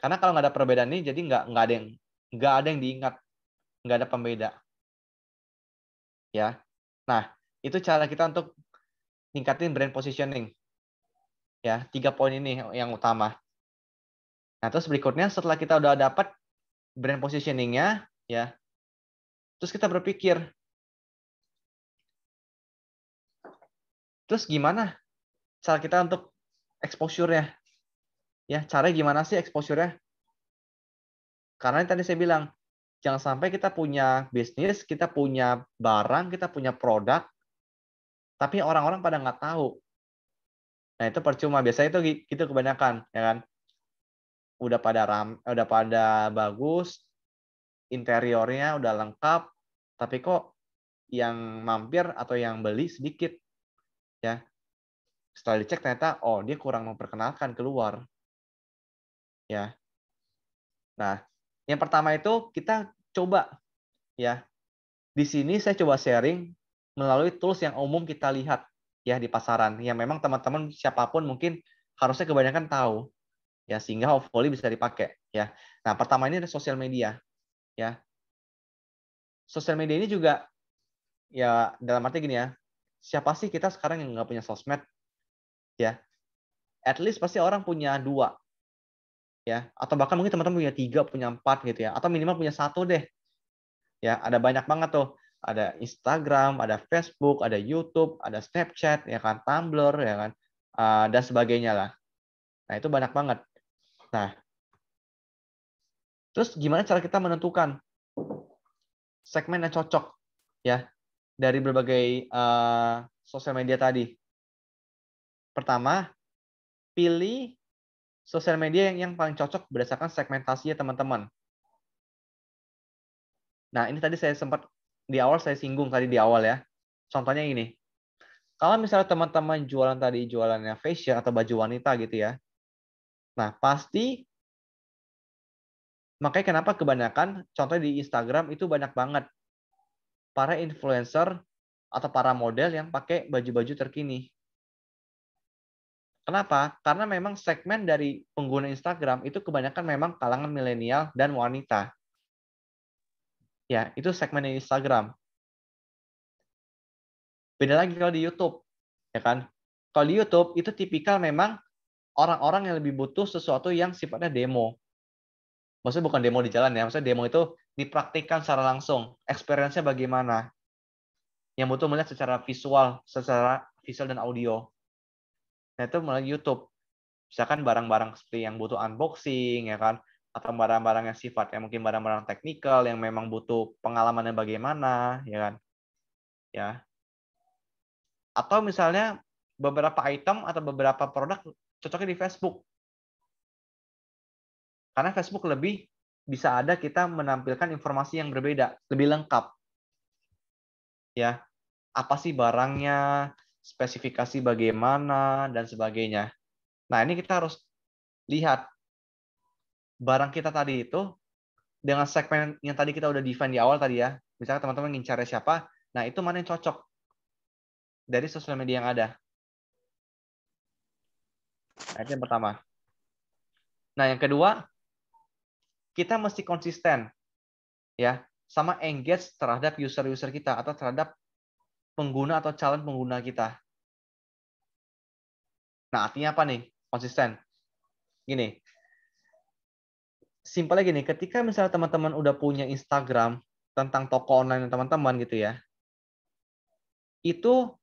Karena kalau nggak ada perbedaan ini, jadi nggak ada yang diingat, nggak ada pembeda. Ya, nah itu cara kita untuk tingkatin brand positioning. Ya, 3 poin ini yang utama. Nah, terus berikutnya setelah kita udah dapat brand positioning-nya, ya, terus kita berpikir, terus gimana cara kita untuk exposure-nya? Ya, caranya gimana sih exposure-nya? Karena yang tadi saya bilang, jangan sampai kita punya bisnis, kita punya barang, kita punya produk, tapi orang-orang pada nggak tahu. Nah, itu percuma. Biasanya itu gitu kebanyakan, ya kan? Udah pada bagus, interiornya udah lengkap, tapi kok yang mampir atau yang beli sedikit, ya. Setelah dicek ternyata, oh dia kurang memperkenalkan keluar, ya. Nah, yang pertama itu kita coba, ya. Di sini saya coba sharing melalui tools yang umum kita lihat, ya di pasaran. Yang memang teman-teman siapapun mungkin harusnya kebanyakan tahu, ya sehingga hopefully bisa dipakai, ya. Nah, pertama ini ada sosial media, ya. Sosial media ini juga ya dalam arti gini ya, siapa sih kita sekarang yang nggak punya sosmed, ya? At least pasti orang punya 2, ya, atau bahkan mungkin teman-teman punya 3, punya 4 gitu ya, atau minimal punya 1 deh, ya. Ada banyak banget tuh, ada Instagram, ada Facebook, ada YouTube, ada Snapchat, ya kan, Tumblr, ya kan, dan sebagainya lah. Nah itu banyak banget. Nah, terus gimana cara kita menentukan segmen yang cocok, ya, dari berbagai sosial media tadi? Pertama, pilih sosial media yang paling cocok berdasarkan segmentasinya teman-teman. Nah, ini tadi saya sempat di awal saya singgung tadi di awal ya. Contohnya ini. Kalau misalnya teman-teman jualan tadi jualannya fashion atau baju wanita gitu ya. Nah, pasti makanya kenapa kebanyakan contohnya di Instagram itu banyak banget para influencer atau para model yang pakai baju-baju terkini. Kenapa? Karena memang segmen dari pengguna Instagram itu kebanyakan memang kalangan milenial dan wanita. Ya, itu segmen Instagram. Beda lagi kalau di YouTube, ya kan? Kalau di YouTube itu tipikal memang orang-orang yang lebih butuh sesuatu yang sifatnya demo. Maksudnya bukan demo di jalan ya, maksudnya demo itu dipraktikkan secara langsung, experience-nya bagaimana. Yang butuh melihat secara visual dan audio. Nah, itu melalui YouTube. Misalkan barang-barang seperti yang butuh unboxing, ya kan? Atau barang-barang yang sifatnya mungkin barang-barang teknikal yang memang butuh pengalamannya bagaimana, ya kan? Ya. Atau misalnya beberapa item atau beberapa produk cocoknya di Facebook. Karena Facebook lebih bisa ada kita menampilkan informasi yang berbeda, lebih lengkap. Ya, apa sih barangnya, spesifikasi bagaimana, dan sebagainya. Nah, ini kita harus lihat barang kita tadi itu dengan segmen yang tadi kita udah define di awal tadi ya. Misalnya teman-teman ngincarnya siapa, nah itu mana yang cocok dari sosial media yang ada. Nah, itu yang pertama. Nah, yang kedua, kita mesti konsisten ya sama engage terhadap user-user kita atau terhadap pengguna atau calon pengguna kita. Nah, artinya apa nih? Konsisten. Gini, simpelnya gini, ketika misalnya teman-teman udah punya Instagram tentang toko online teman-teman gitu ya, itu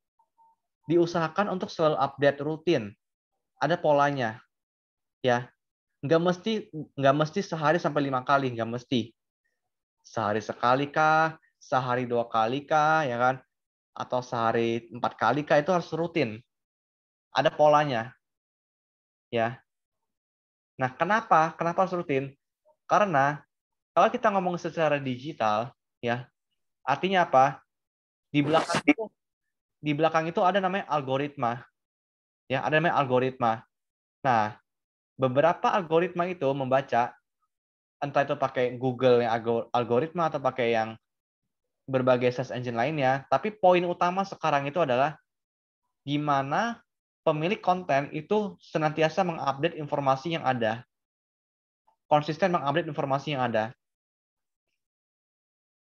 diusahakan untuk selalu update rutin. Ada polanya, ya. Nggak mesti sehari sampai 5 kali, nggak mesti. Sehari sekali kah, sehari 2 kali kah, ya kan? Atau sehari 4 kali kah, itu harus rutin. Ada polanya, ya. Nah, kenapa? Kenapa harus rutin? Karena kalau kita ngomong secara digital, ya, artinya apa? Di belakang itu ada namanya algoritma, ya, ada namanya algoritma. Nah, beberapa algoritma itu membaca entah itu pakai Google yang algoritma atau pakai yang berbagai search engine lainnya, tapi poin utama sekarang itu adalah gimana pemilik konten itu senantiasa mengupdate informasi yang ada, konsisten mengupdate informasi yang ada.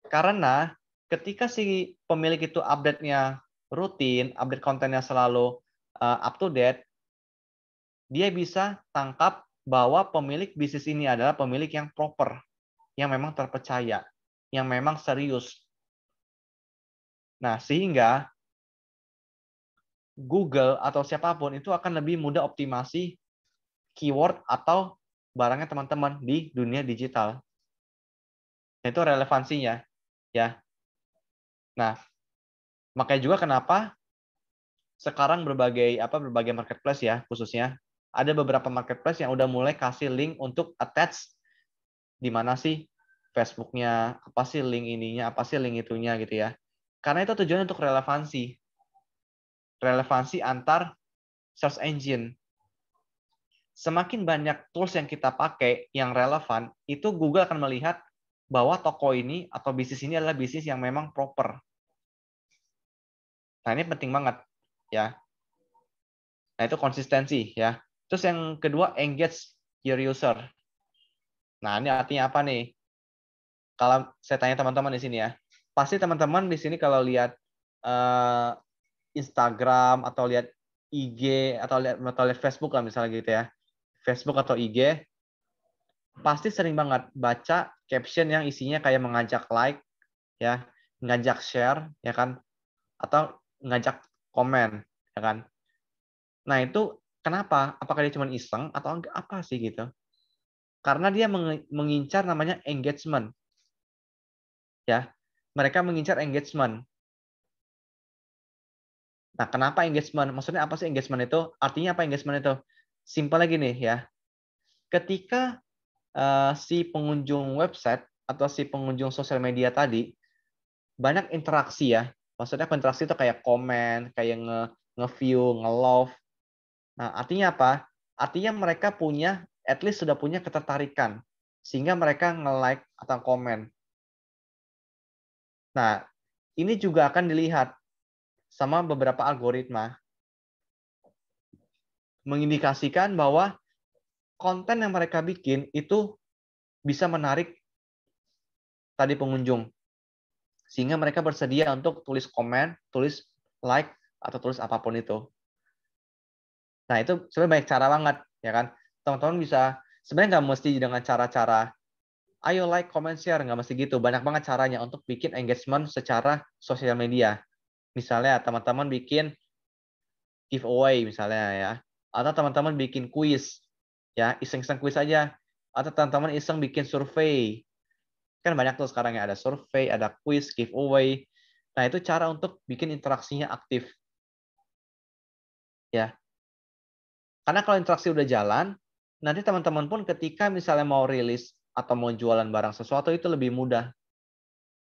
Karena ketika si pemilik itu update-nya rutin, update kontennya selalu up to date, dia bisa tangkap bahwa pemilik bisnis ini adalah pemilik yang proper, yang memang terpercaya, yang memang serius. Nah, sehingga Google atau siapapun itu akan lebih mudah optimasi keyword atau barangnya teman-teman di dunia digital. Itu relevansinya, ya. Nah, makanya juga kenapa sekarang berbagai marketplace ya, khususnya ada beberapa marketplace yang udah mulai kasih link untuk attach di mana sih Facebook-nya, apa sih link ininya, apa sih link itunya gitu ya. Karena itu tujuannya untuk relevansi. Relevansi antar search engine. Semakin banyak tools yang kita pakai yang relevan, itu Google akan melihat bahwa toko ini atau bisnis ini adalah bisnis yang memang proper. Nah, ini penting banget ya. Nah, itu konsistensi ya. Terus yang kedua, engage your user. Nah, ini artinya apa nih? Kalau saya tanya teman-teman di sini ya, pasti teman-teman di sini kalau lihat Instagram atau lihat IG atau lihat Facebook lah misalnya gitu ya. Facebook atau IG pasti sering banget baca caption yang isinya kayak mengajak like ya, ngajak share ya kan, atau ngajak komen ya kan. Nah, itu kenapa? Apakah dia cuma iseng atau apa sih gitu? Karena dia mengincar namanya engagement. Ya. Mereka mengincar engagement. Nah, kenapa engagement? Maksudnya apa sih engagement itu? Artinya apa engagement itu? Simpel lagi nih ya. Ketika si pengunjung website atau si pengunjung sosial media tadi banyak interaksi ya. Maksudnya interaksi itu kayak komen, kayak nge-view, nge-love. Nah, artinya apa? Artinya mereka punya, at least sudah punya ketertarikan. Sehingga mereka nge-like atau komen. Nah, ini juga akan dilihat sama beberapa algoritma. Mengindikasikan bahwa konten yang mereka bikin itu bisa menarik tadi pengunjung. Sehingga mereka bersedia untuk tulis komen, tulis like, atau tulis apapun itu. Nah, itu sebenarnya banyak cara banget, ya kan? Teman-teman bisa, sebenarnya nggak mesti dengan cara-cara, ayo like, comment, share, nggak mesti gitu. Banyak banget caranya untuk bikin engagement secara sosial media. Misalnya, teman-teman bikin giveaway, misalnya ya. Atau teman-teman bikin quiz, ya, iseng-iseng quiz aja. Atau teman-teman iseng bikin survei. Kan banyak tuh sekarang ya, ada survei, ada quiz, giveaway. Nah, itu cara untuk bikin interaksinya aktif. Ya, karena kalau interaksi udah jalan, nanti teman-teman pun ketika misalnya mau rilis atau mau jualan barang sesuatu itu lebih mudah.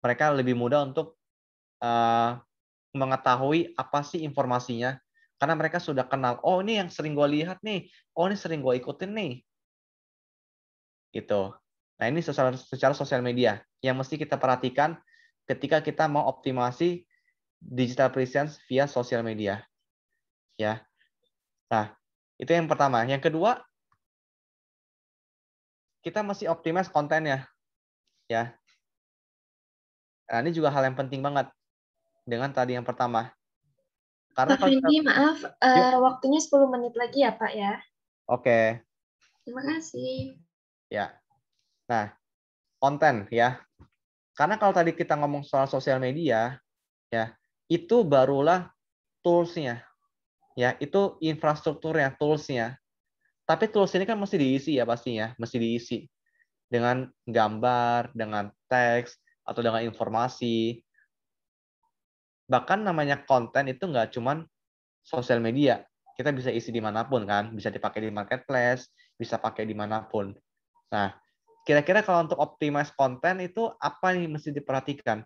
Mereka lebih mudah untuk mengetahui apa sih informasinya, karena mereka sudah kenal, oh ini yang sering gue lihat nih, oh ini sering gue ikutin nih, gitu. Nah ini secara sosial media yang mesti kita perhatikan ketika kita mau optimasi digital presence via sosial media, ya. Nah itu yang pertama. Yang kedua, kita mesti optimize kontennya, ya. Nah ini juga hal yang penting banget dengan tadi yang pertama. Karena Pak kalau kita, Fendi, maaf, yuk, waktunya 10 menit lagi ya, Pak ya. oke, Terima kasih. ya. Nah konten, ya. Karena kalau tadi kita ngomong soal sosial media, ya, itu barulah tools-nya, ya, itu infrastrukturnya, tools-nya. Tapi tools ini kan mesti diisi ya pastinya, mesti diisi dengan gambar, dengan teks, atau dengan informasi. Bahkan namanya konten itu nggak cuman sosial media. Kita bisa isi dimanapun kan, bisa dipakai di marketplace, bisa pakai dimanapun. Nah, kira-kira kalau untuk optimize konten itu apa nih mesti diperhatikan?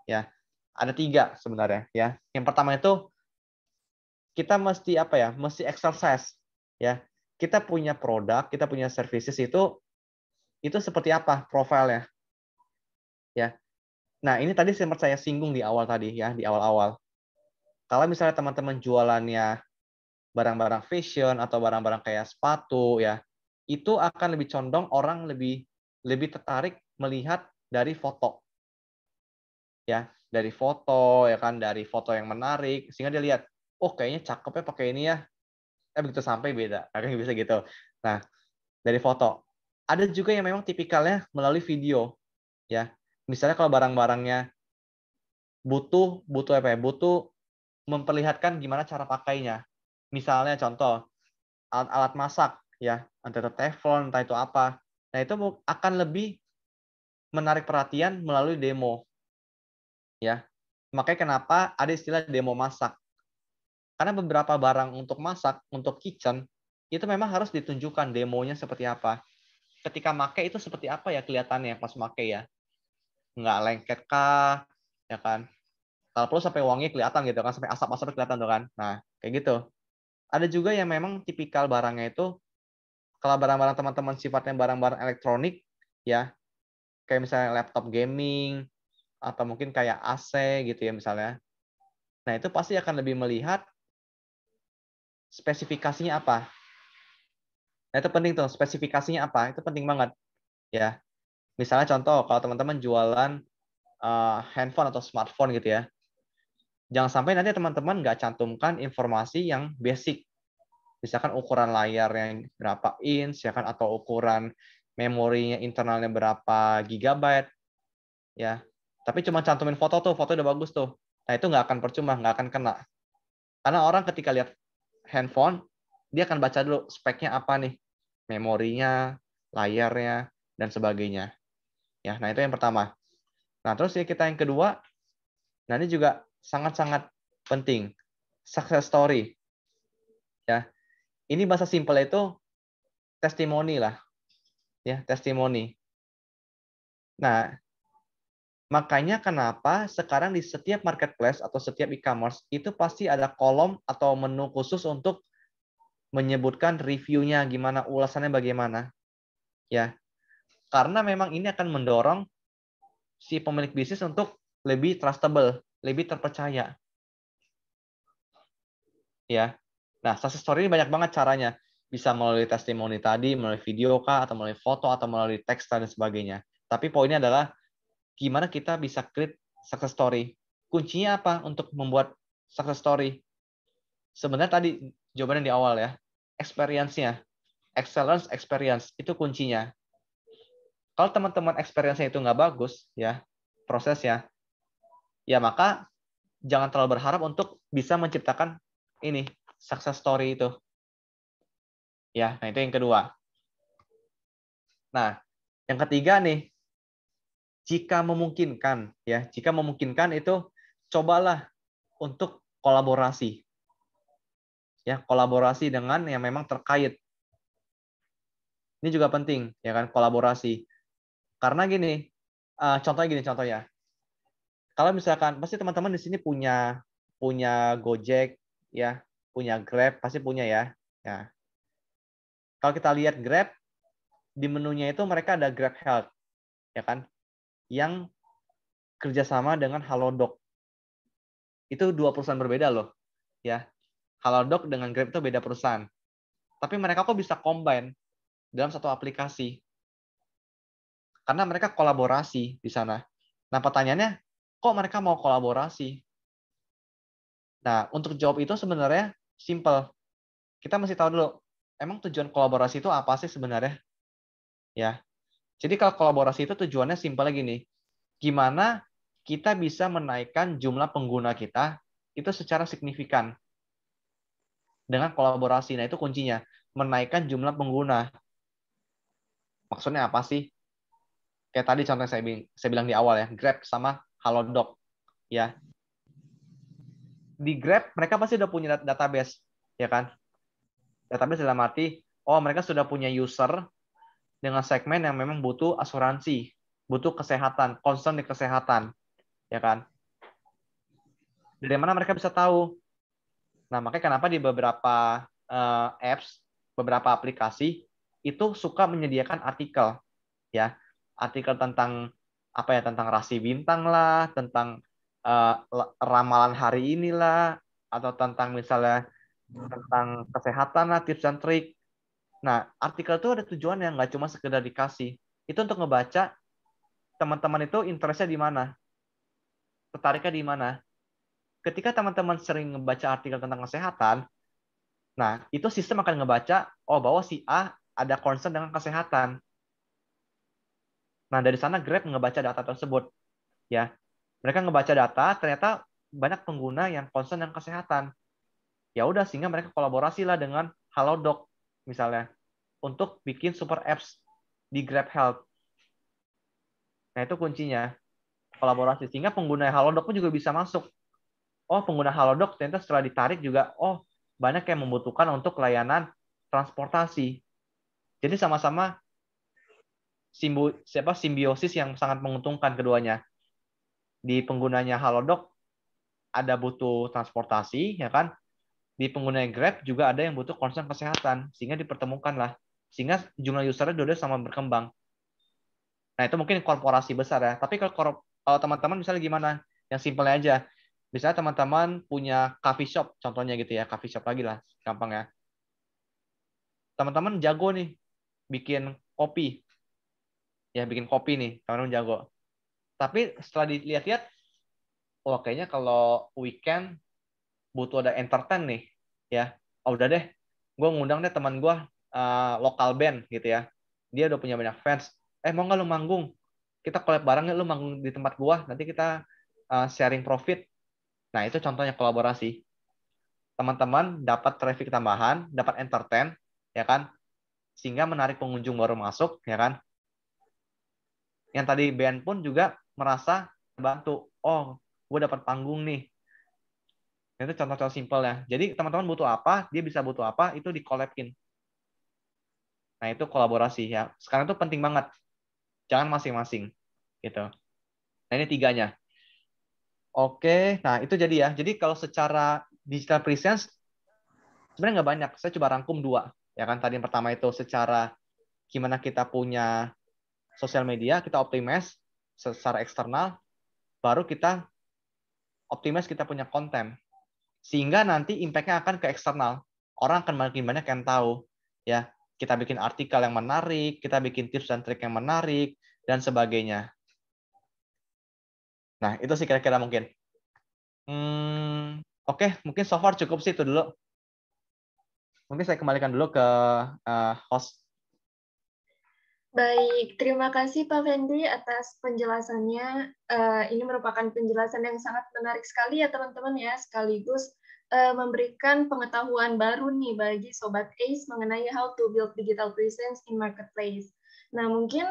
Ya, ada 3 sebenarnya ya. Yang pertama itu kita mesti apa ya? Mesti exercise ya. Kita punya produk, kita punya services itu seperti apa profilnya ya. Nah, ini tadi sempat saya singgung di awal tadi ya, di awal-awal. Kalau misalnya teman-teman jualannya barang-barang fashion atau barang-barang kayak sepatu ya, itu akan lebih condong orang lebih lebih tertarik melihat dari foto. Ya, dari foto ya kan, dari foto yang menarik sehingga dia lihat, oh kayaknya cakep ya pakai ini ya. Begitu sampai beda. Kadang bisa gitu. Nah, dari foto. Ada juga yang memang tipikalnya melalui video ya. Misalnya kalau barang-barangnya butuh butuh apa ya? Butuh memperlihatkan gimana cara pakainya. Misalnya contoh alat-alat masak ya, entah itu teflon, entah itu apa. Nah, itu akan lebih menarik perhatian melalui demo ya. Makanya kenapa ada istilah demo masak. Karena beberapa barang untuk masak, untuk kitchen, itu memang harus ditunjukkan demonya seperti apa. Ketika make itu seperti apa ya kelihatannya pas make ya. Nggak lengket kah, ya kan. Kalau perlu sampai wangi kelihatan gitu kan, sampai asap-asapnya kelihatan tuh kan. Nah, kayak gitu. Ada juga yang memang tipikal barangnya itu, kalau barang-barang teman-teman sifatnya barang-barang elektronik, ya, kayak misalnya laptop gaming, atau mungkin kayak AC gitu ya misalnya. Nah, itu pasti akan lebih melihat spesifikasinya apa. Nah, itu penting tuh, spesifikasinya apa, itu penting banget. Ya, misalnya contoh, kalau teman-teman jualan handphone atau smartphone gitu ya, jangan sampai nanti teman-teman nggak cantumkan informasi yang basic. Misalkan ukuran layarnya berapa inch, ya kan, atau ukuran memorinya internalnya berapa gigabyte, ya. Tapi cuma cantumin foto tuh, foto udah bagus tuh. Nah itu nggak akan percuma, nggak akan kena. Karena orang ketika lihat handphone, dia akan baca dulu speknya apa nih, memorinya, layarnya, dan sebagainya. Ya, nah itu yang pertama. Nah terus ya kita yang kedua, nah ini juga sangat-sangat penting, success story. Ya, ini bahasa simpel itu testimoni lah, ya testimoni. Nah, makanya kenapa sekarang di setiap marketplace atau setiap e-commerce itu pasti ada kolom atau menu khusus untuk menyebutkan reviewnya gimana, ulasannya bagaimana, ya. Karena memang ini akan mendorong si pemilik bisnis untuk lebih trustable, lebih terpercaya, ya. Nah, success story ini banyak banget caranya. Bisa melalui testimoni tadi, melalui video kah, atau melalui foto, atau melalui teks dan sebagainya. Tapi poinnya adalah gimana kita bisa create success story. Kuncinya apa untuk membuat success story? Sebenarnya tadi jawabannya di awal ya. Experience-nya. Excellence experience. Itu kuncinya. Kalau teman-teman experience-nya itu nggak bagus, ya prosesnya, ya maka jangan terlalu berharap untuk bisa menciptakan ini, success story itu. Ya, nah itu yang kedua. Nah, yang ketiga nih, jika memungkinkan, ya, jika memungkinkan itu cobalah untuk kolaborasi. Ya, kolaborasi dengan yang memang terkait. Ini juga penting, ya kan, kolaborasi. Karena gini, contohnya. Kalau misalkan pasti teman-teman di sini punya Gojek, ya, punya Grab, pasti punya ya. Ya. Kalau kita lihat Grab, di menunya itu mereka ada Grab Health, ya kan, yang kerjasama dengan Halodoc. Itu dua perusahaan berbeda loh, ya. Halodoc dengan Grab itu beda perusahaan. Tapi mereka kok bisa combine dalam satu aplikasi? Karena mereka kolaborasi di sana. Nah, pertanyaannya, kok mereka mau kolaborasi? Nah, untuk jawab itu sebenarnya simple. Kita mesti tahu dulu, emang tujuan kolaborasi itu apa sih sebenarnya? Ya. Jadi kalau kolaborasi itu tujuannya simpel gini. Gimana kita bisa menaikkan jumlah pengguna kita itu secara signifikan dengan kolaborasi. Nah, itu kuncinya. Menaikkan jumlah pengguna. Maksudnya apa sih? Kayak tadi contoh saya bilang di awal ya, Grab sama Halodoc. Ya. Di Grab mereka pasti udah punya database, ya kan? Database dalam arti, oh mereka sudah punya user dengan segmen yang memang butuh asuransi, butuh kesehatan, concern di kesehatan, ya kan? Dari mana mereka bisa tahu? Nah, makanya kenapa di beberapa apps, beberapa aplikasi itu suka menyediakan artikel, ya, artikel tentang apa ya, tentang rasi bintang lah, tentang uh, ramalan hari inilah, atau tentang misalnya tentang kesehatan lah, tips dan trik. Nah, artikel itu ada tujuannya, nggak cuma sekedar dikasih. Itu untuk ngebaca teman-teman itu interestnya di mana, tertariknya di mana. Ketika teman-teman sering ngebaca artikel tentang kesehatan, nah itu sistem akan ngebaca, oh bahwa si A ada concern dengan kesehatan. Nah dari sana Grab ngebaca data tersebut, ya. Mereka ngebaca data, ternyata banyak pengguna yang concern dengan kesehatan. Ya udah, sehingga mereka kolaborasi lah dengan Halodoc misalnya untuk bikin super apps di Grab Health. Nah itu kuncinya, kolaborasi, sehingga pengguna Halodoc pun juga bisa masuk. Oh, pengguna Halodoc ternyata setelah ditarik juga, oh banyak yang membutuhkan untuk layanan transportasi. Jadi sama-sama simbiosis yang sangat menguntungkan keduanya. Di penggunanya Halodoc ada butuh transportasi, ya kan? Di pengguna Grab juga ada yang butuh concern kesehatan, sehingga dipertemukan lah. Sehingga jumlah usernya dua-duanya sama berkembang. Nah, itu mungkin korporasi besar ya. Tapi kalau teman-teman misalnya gimana? Yang simpelnya aja. Misalnya teman-teman punya coffee shop, contohnya gitu ya. Coffee shop lagi lah, gampang ya. Teman-teman jago nih, bikin kopi. Ya, bikin kopi nih, teman-teman jago. Tapi setelah dilihat-lihat, oh kayaknya kalau weekend butuh ada entertain nih, ya. Oh udah deh, gue ngundang deh teman gue, lokal band gitu ya. Dia udah punya banyak fans. Mau nggak lu manggung? Kita collab bareng ya, lu manggung di tempat gue. Nanti kita sharing profit. Nah itu contohnya kolaborasi. Teman-teman dapat traffic tambahan, dapat entertain, ya kan? Sehingga menarik pengunjung baru masuk, ya kan? Yang tadi band pun juga merasa terbantu. Oh, gue dapat panggung nih. Itu contoh-contoh simpel ya. Jadi teman-teman butuh apa, dia bisa butuh apa, itu di-collab-in. Nah, itu kolaborasi ya. Sekarang itu penting banget. Jangan masing-masing gitu. Nah, ini tiganya. Oke, nah itu jadi ya. Jadi kalau secara digital presence sebenarnya nggak banyak. Saya coba rangkum dua. Ya kan tadi yang pertama itu secara gimana kita punya sosial media, kita optimize secara eksternal, baru kita optimize kita punya konten. Sehingga nanti impact-nya akan ke eksternal. Orang akan makin banyak yang tahu. Ya, kita bikin artikel yang menarik, kita bikin tips dan trik yang menarik, dan sebagainya. Nah, itu sih kira-kira mungkin. Oke, mungkin so far cukup sih itu dulu. Mungkin saya kembalikan dulu ke host. Baik, terima kasih Pak Fendi atas penjelasannya. Ini merupakan penjelasan yang sangat menarik sekali ya teman-teman ya, sekaligus memberikan pengetahuan baru nih bagi Sobat ACE mengenai how to build digital presence in marketplace. Nah mungkin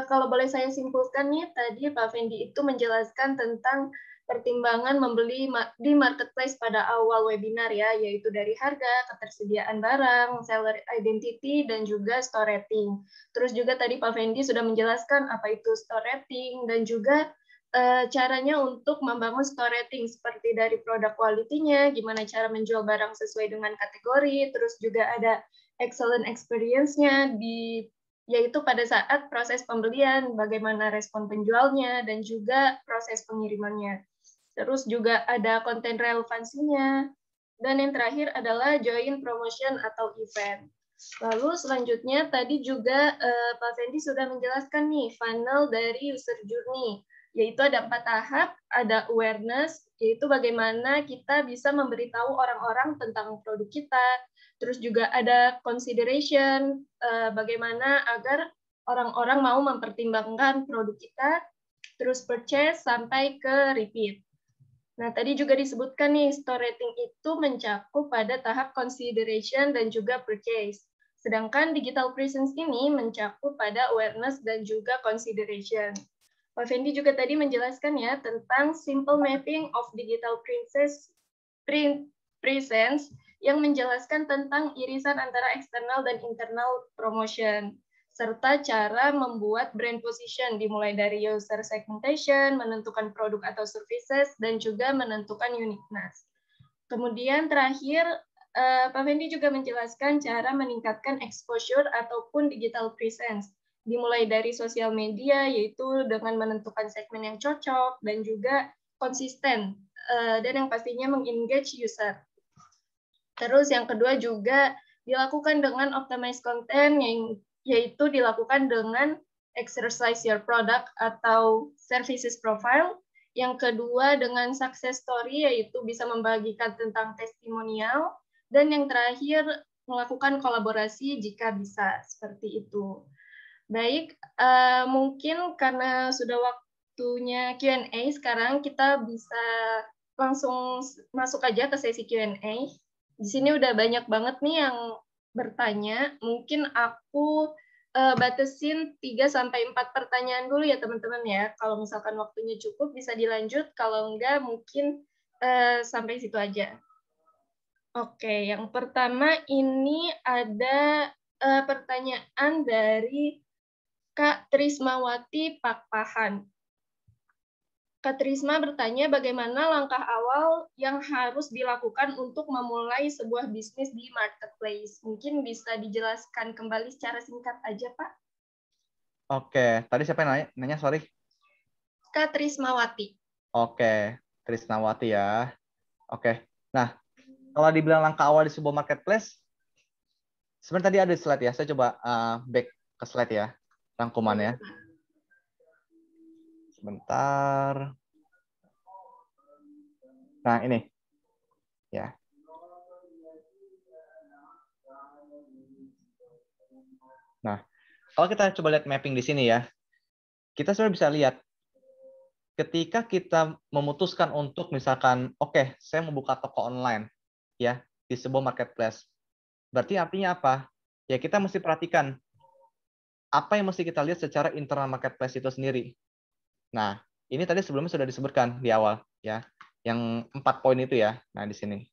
kalau boleh saya simpulkan nih, tadi Pak Fendi itu menjelaskan tentang pertimbangan membeli di marketplace pada awal webinar ya, yaitu dari harga, ketersediaan barang, seller identity, dan juga store rating. Terus juga tadi Pak Fendi sudah menjelaskan apa itu store rating dan juga caranya untuk membangun store rating seperti dari produk quality-nya, gimana cara menjual barang sesuai dengan kategori, terus juga ada excellent experience-nya yaitu pada saat proses pembelian, bagaimana respon penjualnya, dan juga proses pengirimannya. Terus juga ada konten relevansinya, dan yang terakhir adalah join promotion atau event. Lalu selanjutnya tadi juga Pak Fendi sudah menjelaskan nih funnel dari user journey, yaitu ada 4 tahap, ada awareness, yaitu bagaimana kita bisa memberitahu orang-orang tentang produk kita, terus juga ada consideration, bagaimana agar orang-orang mau mempertimbangkan produk kita, terus purchase sampai ke repeat. Nah, tadi juga disebutkan nih, store rating itu mencakup pada tahap consideration dan juga purchase. Sedangkan digital presence ini mencakup pada awareness dan juga consideration. Pak Fendi juga tadi menjelaskan ya tentang simple mapping of digital presence yang menjelaskan tentang irisan antara eksternal dan internal promotion, serta cara membuat brand position dimulai dari user segmentation, menentukan produk atau services, dan juga menentukan uniqueness. Kemudian terakhir, Pak Fendi juga menjelaskan cara meningkatkan exposure ataupun digital presence, dimulai dari sosial media, yaitu dengan menentukan segmen yang cocok, dan juga konsisten, dan yang pastinya mengengage user. Terus yang kedua juga dilakukan dengan optimize content, yaitu dilakukan dengan exercise your product atau services profile. Yang kedua dengan success story, yaitu bisa membagikan tentang testimonial. Dan yang terakhir melakukan kolaborasi jika bisa, seperti itu. Baik, mungkin karena sudah waktunya Q&A, sekarang kita bisa langsung masuk aja ke sesi Q&A. Di sini udah banyak banget nih yang bertanya. Mungkin aku batasin 3-4 pertanyaan dulu ya teman-teman ya. Kalau misalkan waktunya cukup bisa dilanjut, kalau enggak mungkin sampai situ aja. Oke, yang pertama ini ada pertanyaan dari Kak Trismawati Pakpahan. Kak Trisma bertanya bagaimana langkah awal yang harus dilakukan untuk memulai sebuah bisnis di marketplace. Mungkin bisa dijelaskan kembali secara singkat aja, Pak. Oke, tadi siapa yang nanya? Sorry. Kak Trismawati. Oke, Trisnawati ya. Oke, nah kalau dibilang langkah awal di sebuah marketplace, sebenarnya tadi ada slide ya. Saya coba back ke slide ya, rangkumannya. Sebentar. Nah, ini. Ya. Nah, kalau kita coba lihat mapping di sini ya, kita sebenarnya bisa lihat ketika kita memutuskan untuk misalkan, oke, saya mau buka toko online ya di sebuah marketplace. Berarti artinya apa? Ya kita mesti perhatikan apa yang mesti kita lihat secara internal marketplace itu sendiri. Nah, ini tadi sebelumnya sudah disebutkan di awal ya, yang 4 poin itu ya. Nah, di sini.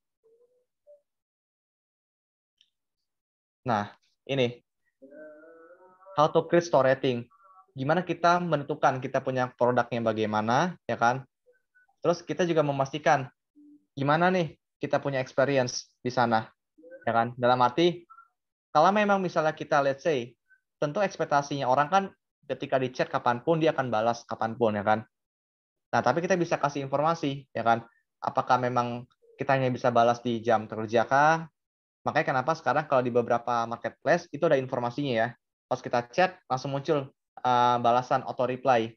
Nah, ini how to create store rating. Gimana kita menentukan kita punya produknya bagaimana, ya kan? Terus kita juga memastikan gimana nih kita punya experience di sana, ya kan? Dalam arti kalau memang misalnya kita let's say, tentu ekspektasinya orang kan ketika di chat kapanpun dia akan balas kapanpun, ya kan? Nah, tapi kita bisa kasih informasi, ya kan? Apakah memang kita hanya bisa balas di jam kerja kah? Makanya kenapa sekarang kalau di beberapa marketplace itu ada informasinya ya. Pas kita chat langsung muncul balasan auto reply.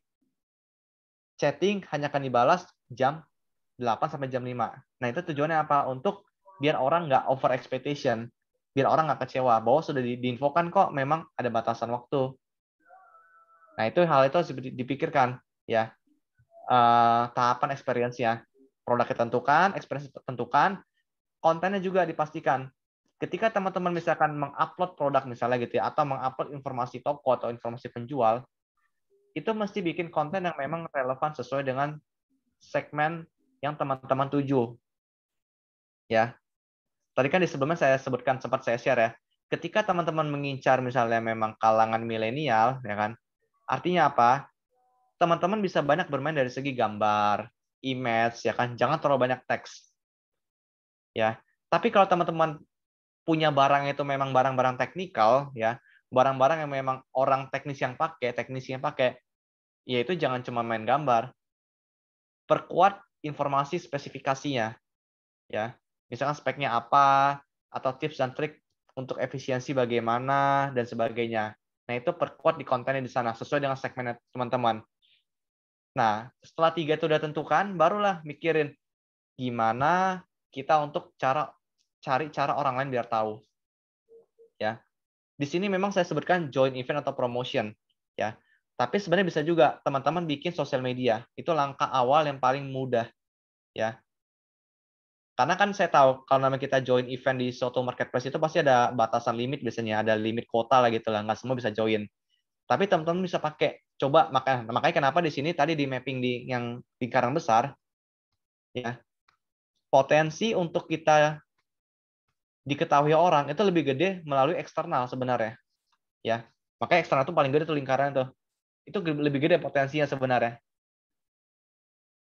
Chatting hanya akan dibalas jam 8 sampai jam 5. Nah, itu tujuannya apa? Untuk biar orang nggak over expectation. Biar orang nggak kecewa bahwa sudah diinfokan kok memang ada batasan waktu. Nah, itu hal itu harus dipikirkan ya. Tahapan experience-nya. Produk ditentukan, experience ditentukan, kontennya juga dipastikan. Ketika teman-teman misalkan mengupload produk misalnya gitu ya, atau mengupload informasi toko atau informasi penjual, itu mesti bikin konten yang memang relevan sesuai dengan segmen yang teman-teman tuju. Ya. Tadi kan di sebelumnya saya sebutkan, sempat saya share ya. Ketika teman-teman mengincar misalnya memang kalangan milenial, ya kan? Artinya apa? Teman-teman bisa banyak bermain dari segi gambar, image, ya kan? Jangan terlalu banyak teks. Ya. Tapi kalau teman-teman punya barang itu memang barang-barang teknikal, ya, barang-barang yang memang orang teknisi yang pakai, yaitu jangan cuma main gambar, perkuat informasi spesifikasinya, ya. Misalkan speknya apa, atau tips dan trik untuk efisiensi bagaimana, dan sebagainya. Nah, itu perkuat di kontennya di sana, sesuai dengan segmen teman-teman. Nah, setelah 3 itu udah tentukan, barulah mikirin gimana kita untuk cari cara orang lain biar tahu. Ya. Di sini memang saya sebutkan join event atau promotion. Ya. Tapi sebenarnya bisa juga teman-teman bikin sosial media. Itu langkah awal yang paling mudah. Ya. Karena kan saya tahu kalau namanya kita join event di suatu marketplace itu pasti ada batasan limit biasanya, ada limit kuota lah gitu lah, nggak semua bisa join. Tapi teman-teman bisa pakai. Coba makanya kenapa di sini tadi di mapping di yang lingkaran besar, ya potensi untuk kita diketahui orang itu lebih gede melalui eksternal sebenarnya, ya. Makanya eksternal itu paling gede tuh lingkaran tuh. Itu lebih gede potensinya sebenarnya.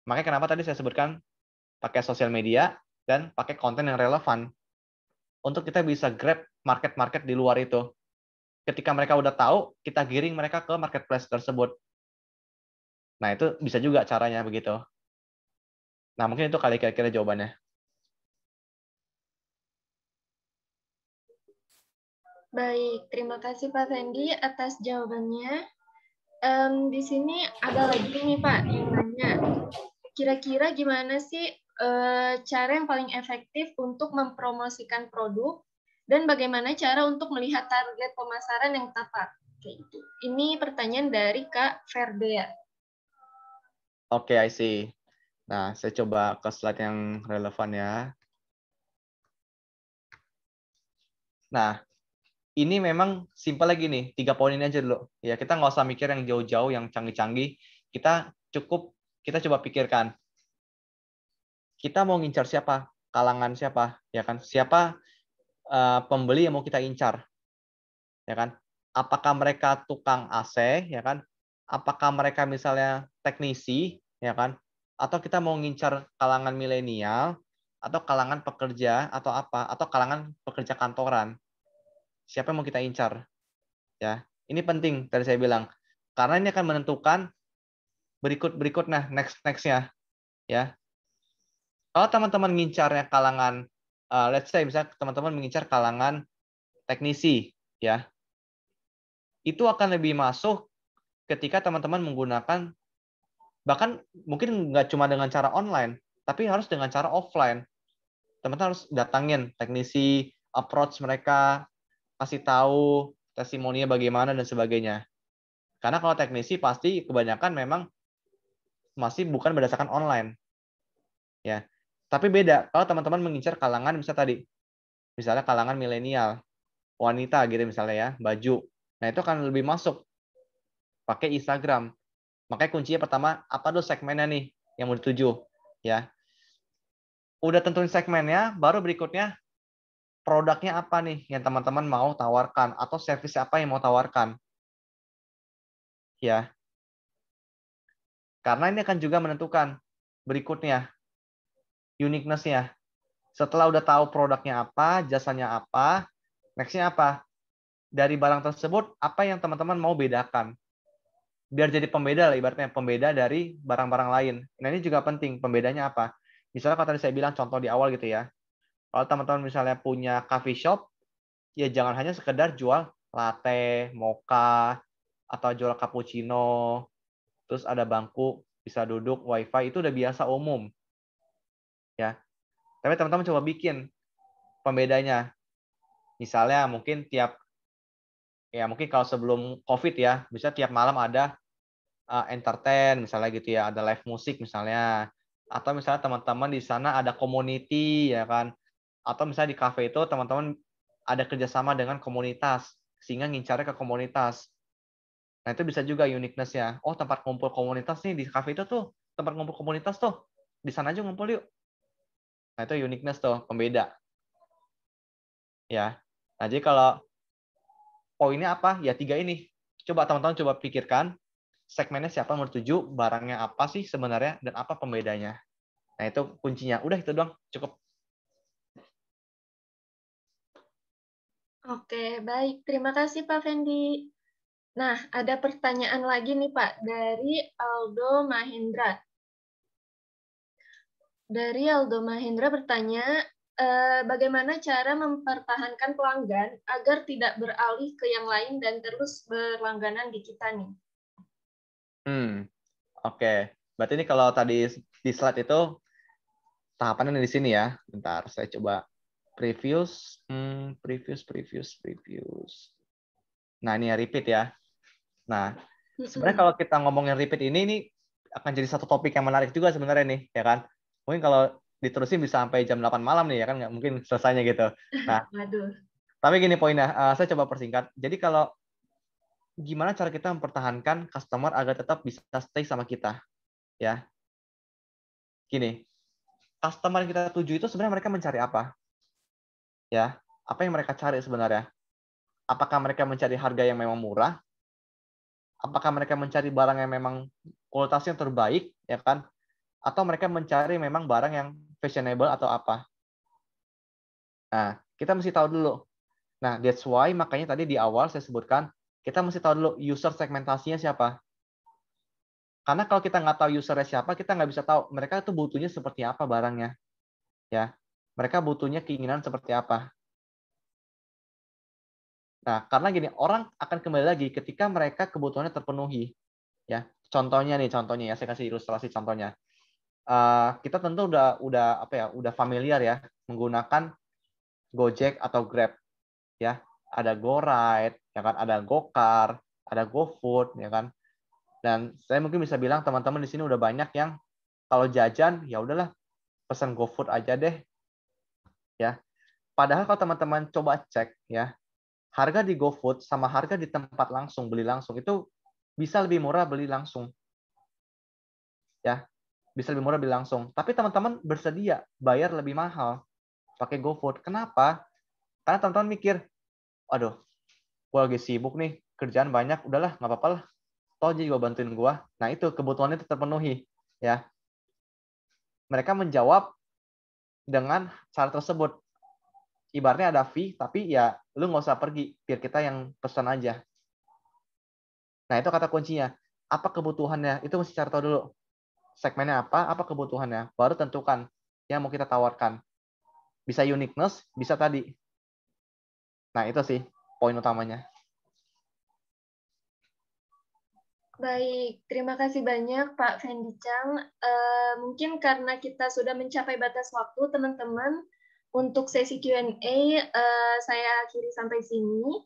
Makanya kenapa tadi saya sebutkan pakai sosial media dan pakai konten yang relevan untuk kita bisa grab market-market di luar itu. Ketika mereka udah tahu, kita giring mereka ke marketplace tersebut. Nah, itu bisa juga caranya begitu. Nah, mungkin itu kali kira-kira jawabannya. Baik, terima kasih Pak Fendi atas jawabannya. Di sini ada lagi nih Pak yang nanya, kira-kira gimana sih cara yang paling efektif untuk mempromosikan produk dan bagaimana cara untuk melihat target pemasaran yang tepat? Kayak gitu. Ini pertanyaan dari Kak Ferdea. Oke, I see. Nah, saya coba ke slide yang relevan ya. Nah, ini memang simpel lagi nih, 3 poin ini aja dulu. Ya, kita nggak usah mikir yang jauh-jauh, yang canggih-canggih. Kita coba pikirkan. Kita mau ngincar siapa? Kalangan siapa? Ya kan? Siapa pembeli yang mau kita incar? Ya kan? Apakah mereka tukang AC, ya kan? Apakah mereka misalnya teknisi, ya kan? Atau kita mau ngincar kalangan milenial, atau kalangan pekerja, atau apa? Atau kalangan pekerja kantoran? Siapa yang mau kita incar? Ya, ini penting tadi saya bilang, karena ini akan menentukan berikut nah nextnya, ya. Kalau teman-teman ngincarnya kalangan, let's say misalnya teman-teman mengincar kalangan teknisi, ya, itu akan lebih masuk ketika teman-teman menggunakan, bahkan mungkin nggak cuma dengan cara online, tapi harus dengan cara offline. Teman-teman harus datangin teknisi, approach mereka, kasih tahu testimoninya bagaimana dan sebagainya. Karena kalau teknisi pasti kebanyakan memang masih bukan berdasarkan online, ya. Tapi beda kalau teman-teman mengincar kalangan misalnya kalangan milenial, wanita gitu misalnya ya, baju. Nah, itu akan lebih masuk pakai Instagram. Makanya kuncinya pertama, apa dulu segmennya nih yang mau dituju, ya. Udah tentuin segmennya, baru berikutnya produknya apa nih yang teman-teman mau tawarkan atau servis apa yang mau tawarkan. Ya. Karena ini akan juga menentukan berikutnya uniqueness-nya. Setelah udah tahu produknya apa, jasanya apa, next-nya apa? Dari barang tersebut, apa yang teman-teman mau bedakan? Biar jadi pembeda lah, ibaratnya pembeda dari barang-barang lain. Nah, ini juga penting, pembedanya apa? Misalnya kalau tadi saya bilang contoh di awal gitu ya. Kalau teman-teman misalnya punya coffee shop, ya jangan hanya sekedar jual latte, mocha, atau jual cappuccino, terus ada bangku, bisa duduk, wifi, itu udah biasa umum. Ya. Tapi teman-teman coba bikin pembedanya. Misalnya mungkin mungkin kalau sebelum COVID ya, bisa tiap malam ada entertain misalnya gitu ya, ada live musik misalnya, atau misalnya teman-teman di sana ada community ya kan, atau misalnya di cafe itu teman-teman ada kerjasama dengan komunitas sehingga ngincarnya ke komunitas. Nah, itu bisa juga uniqueness-nya. Oh, tempat kumpul komunitas nih di cafe itu tuh tempat ngumpul komunitas tuh, di sana aja ngumpul yuk. Nah, itu uniqueness tuh, pembeda. Ya. Nah, jadi kalau poinnya apa? Ya 3 ini. Coba teman-teman coba pikirkan, segmennya siapa nomor 7, barangnya apa sih sebenarnya, dan apa pembedanya. Nah, itu kuncinya. Udah itu doang, cukup. Oke, baik. Terima kasih Pak Fendi. Nah, ada pertanyaan lagi nih Pak, dari Aldo Mahendra. Dari Aldo Mahendra bertanya, bagaimana cara mempertahankan pelanggan agar tidak beralih ke yang lain dan terus berlangganan di kita nih? Oke. Berarti ini kalau tadi di slide itu tahapannya di sini ya. Bentar, saya coba previous. Nah, ini ya repeat ya. Nah, sebenarnya kalau kita ngomongin repeat ini akan jadi satu topik yang menarik juga sebenarnya nih, ya kan? Mungkin kalau diterusin bisa sampai jam 8 malam nih, ya kan? Nggak mungkin selesainya gitu. Nah, Waduh. tapi gini poinnya, saya coba persingkat. Jadi kalau gimana cara kita mempertahankan customer agar tetap bisa stay sama kita, ya? Gini, customer yang kita tuju itu sebenarnya mereka mencari apa? Ya, apa yang mereka cari sebenarnya? Apakah mereka mencari harga yang memang murah? Apakah mereka mencari barang yang memang kualitasnya terbaik, ya kan? Atau mereka mencari memang barang yang fashionable atau apa? Nah, kita mesti tahu dulu. Nah, that's why makanya tadi di awal saya sebutkan, kita mesti tahu dulu user segmentasinya siapa. Karena kalau kita nggak tahu usernya siapa, kita nggak bisa tahu mereka itu butuhnya seperti apa barangnya. Ya, mereka butuhnya keinginan seperti apa. Nah, karena gini, orang akan kembali lagi ketika mereka kebutuhannya terpenuhi. Ya, contohnya ya, saya kasih ilustrasi contohnya. Kita tentu udah familiar ya menggunakan Gojek atau Grab, ya. Ada GoRide, ya kan, ada GoCar, ada GoFood, ya kan. Dan saya mungkin bisa bilang teman-teman di sini udah banyak yang kalau jajan ya udahlah pesan GoFood aja deh, ya. Padahal kalau teman-teman coba cek ya, harga di GoFood sama harga di tempat langsung beli langsung itu bisa lebih murah beli langsung. Ya, bisa lebih murah beli langsung. Tapi teman-teman bersedia bayar lebih mahal pakai GoFood. Kenapa? Karena teman-teman mikir, aduh, gue lagi sibuk nih, kerjaan banyak, udahlah, nggak apa-apa lah. Toh dia juga bantuin gue. Nah, itu kebutuhannya itu terpenuhi. Ya, mereka menjawab dengan cara tersebut. Ibaratnya ada fee, tapi ya lu nggak usah pergi, biar kita yang pesan aja. Nah, itu kata kuncinya. Apa kebutuhannya? Itu mesti cari tahu dulu. Segmennya apa kebutuhannya. Baru tentukan yang mau kita tawarkan. Bisa uniqueness, bisa tadi. Nah, itu sih poin utamanya. Baik, terima kasih banyak Pak Fendi Chang. Mungkin karena kita sudah mencapai batas waktu, teman-teman, untuk sesi Q&A saya akhiri sampai sini.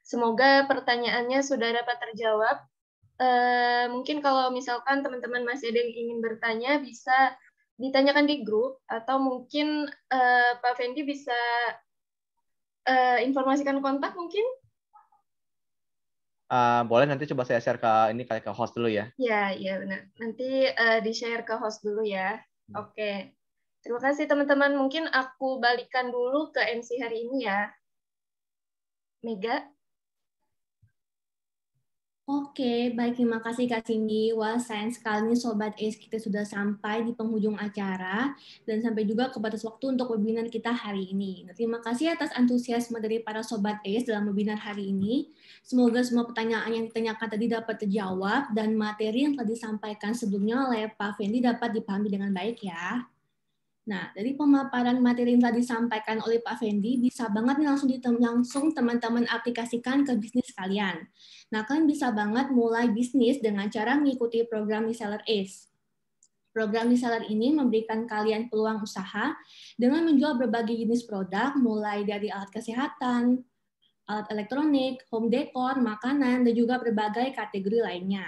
Semoga pertanyaannya sudah dapat terjawab. Mungkin kalau misalkan teman-teman masih ada yang ingin bertanya, bisa ditanyakan di grup, atau mungkin Pak Fendi bisa informasikan kontak mungkin? Boleh nanti coba saya share ke ini kali ke host dulu ya. Ya benar. Nanti di-share ke host dulu ya. Oke. Terima kasih teman-teman. Mungkin aku balikan dulu ke MC hari ini ya. Mega. Oke, baik. Terima kasih Kak Cindy. Wah, sayang sekali nih Sobat ACE kita sudah sampai di penghujung acara dan sampai juga ke batas waktu untuk webinar kita hari ini. Nah, terima kasih atas antusiasme dari para Sobat ACE dalam webinar hari ini. Semoga semua pertanyaan yang ditanyakan tadi dapat terjawab dan materi yang telah disampaikan sebelumnya oleh Pak Fendi dapat dipahami dengan baik ya. Nah, dari pemaparan materi yang telah disampaikan oleh Pak Fendi, bisa banget nih langsung teman-teman aplikasikan ke bisnis kalian. Nah, kalian bisa banget mulai bisnis dengan cara mengikuti program Reseller ACE. Program Reseller ini memberikan kalian peluang usaha dengan menjual berbagai jenis produk, mulai dari alat kesehatan, alat elektronik, home decor, makanan, dan juga berbagai kategori lainnya.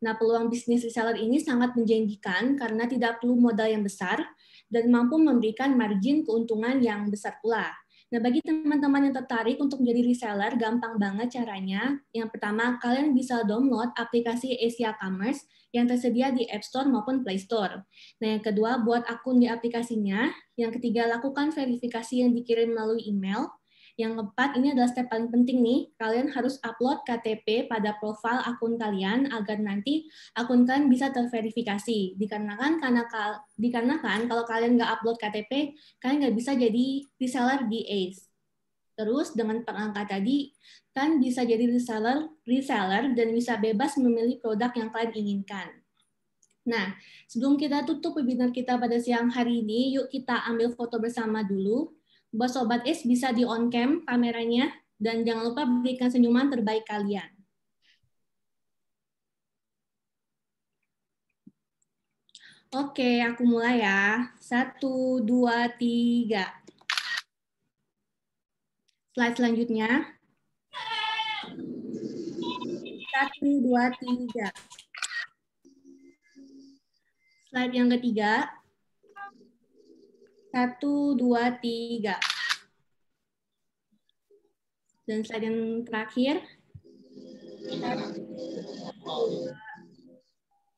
Nah, peluang bisnis reseller ini sangat menjanjikan karena tidak perlu modal yang besar dan mampu memberikan margin keuntungan yang besar pula. Nah, bagi teman-teman yang tertarik untuk menjadi reseller, gampang banget caranya. Yang pertama, kalian bisa download aplikasi Asia Commerce yang tersedia di App Store maupun Play Store. Nah, yang kedua, buat akun di aplikasinya. Yang ketiga, lakukan verifikasi yang dikirim melalui email. Yang keempat, ini adalah step paling penting nih, kalian harus upload KTP pada profil akun kalian agar nanti akun kalian bisa terverifikasi. Dikarenakan kalau kalian nggak upload KTP, kalian nggak bisa jadi reseller di ACE. Terus dengan perangkat tadi, kan bisa jadi reseller dan bisa bebas memilih produk yang kalian inginkan. Nah, sebelum kita tutup webinar kita pada siang hari ini, yuk kita ambil foto bersama dulu. Buat Sobat ACE bisa di on cam kameranya, dan jangan lupa berikan senyuman terbaik kalian. Oke, aku mulai ya. 1, 2, 3. Slide selanjutnya. 1, 2, 3. Slide yang ketiga. 1, 2, 3. Dan slide yang terakhir. 1, 2,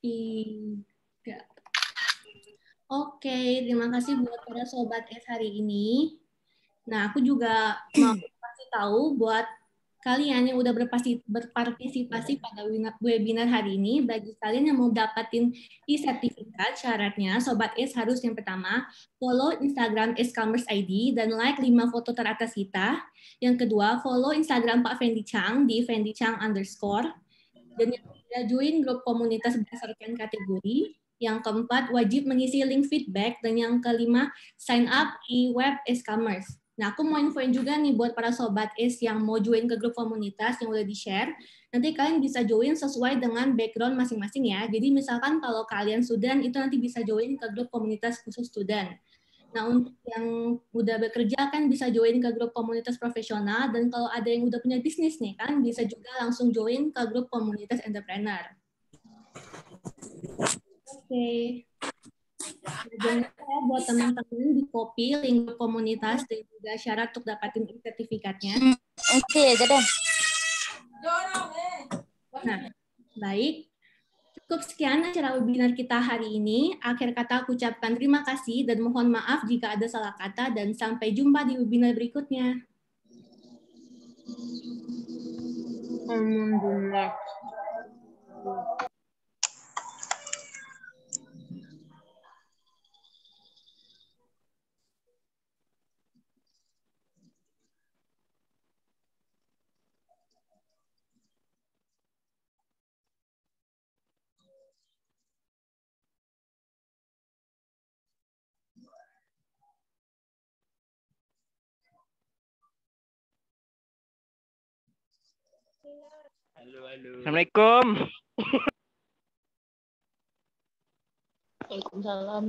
3. Oke, terima kasih buat para Sobat ACE hari ini. Nah, aku juga mau kasih tahu buat kalian yang udah berpartisipasi pada webinar hari ini, bagi kalian yang mau dapatin e-sertifikat, syaratnya Sobat ACE harus yang pertama, follow Instagram ACE Commerce ID dan like 5 foto teratas kita. Yang kedua, follow Instagram Pak Fendi Chang di @fendi_chang_. Dan yang ketiga, join grup komunitas berdasarkan kategori. Yang keempat, wajib mengisi link feedback. Dan yang kelima, sign up di web ACE Commerce. Nah, aku mau infoin juga nih buat para Sobat ACE yang mau join ke grup komunitas yang udah di-share. Nanti kalian bisa join sesuai dengan background masing-masing ya. Jadi misalkan kalau kalian student, itu nanti bisa join ke grup komunitas khusus student. Nah, untuk yang udah bekerja kan bisa join ke grup komunitas profesional, dan kalau ada yang udah punya bisnis nih kan bisa juga langsung join ke grup komunitas entrepreneur. Oke. Jangan lupa buat teman-teman di copy link komunitas dan juga syarat untuk dapatin sertifikatnya. Oke, jadi. Nah, baik. Cukup sekian acara webinar kita hari ini. Akhir kata aku ucapkan terima kasih dan mohon maaf jika ada salah kata, dan sampai jumpa di webinar berikutnya. Halo. Assalamualaikum. Waalaikumsalam.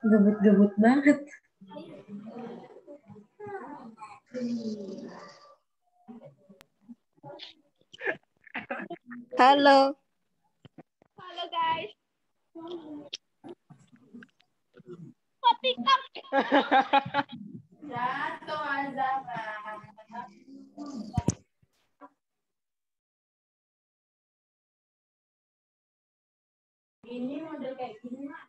Gebut-gebut banget. Halo. Halo guys. Kok TikTok? Jatuh azab. Ini model kayak gini, Mak.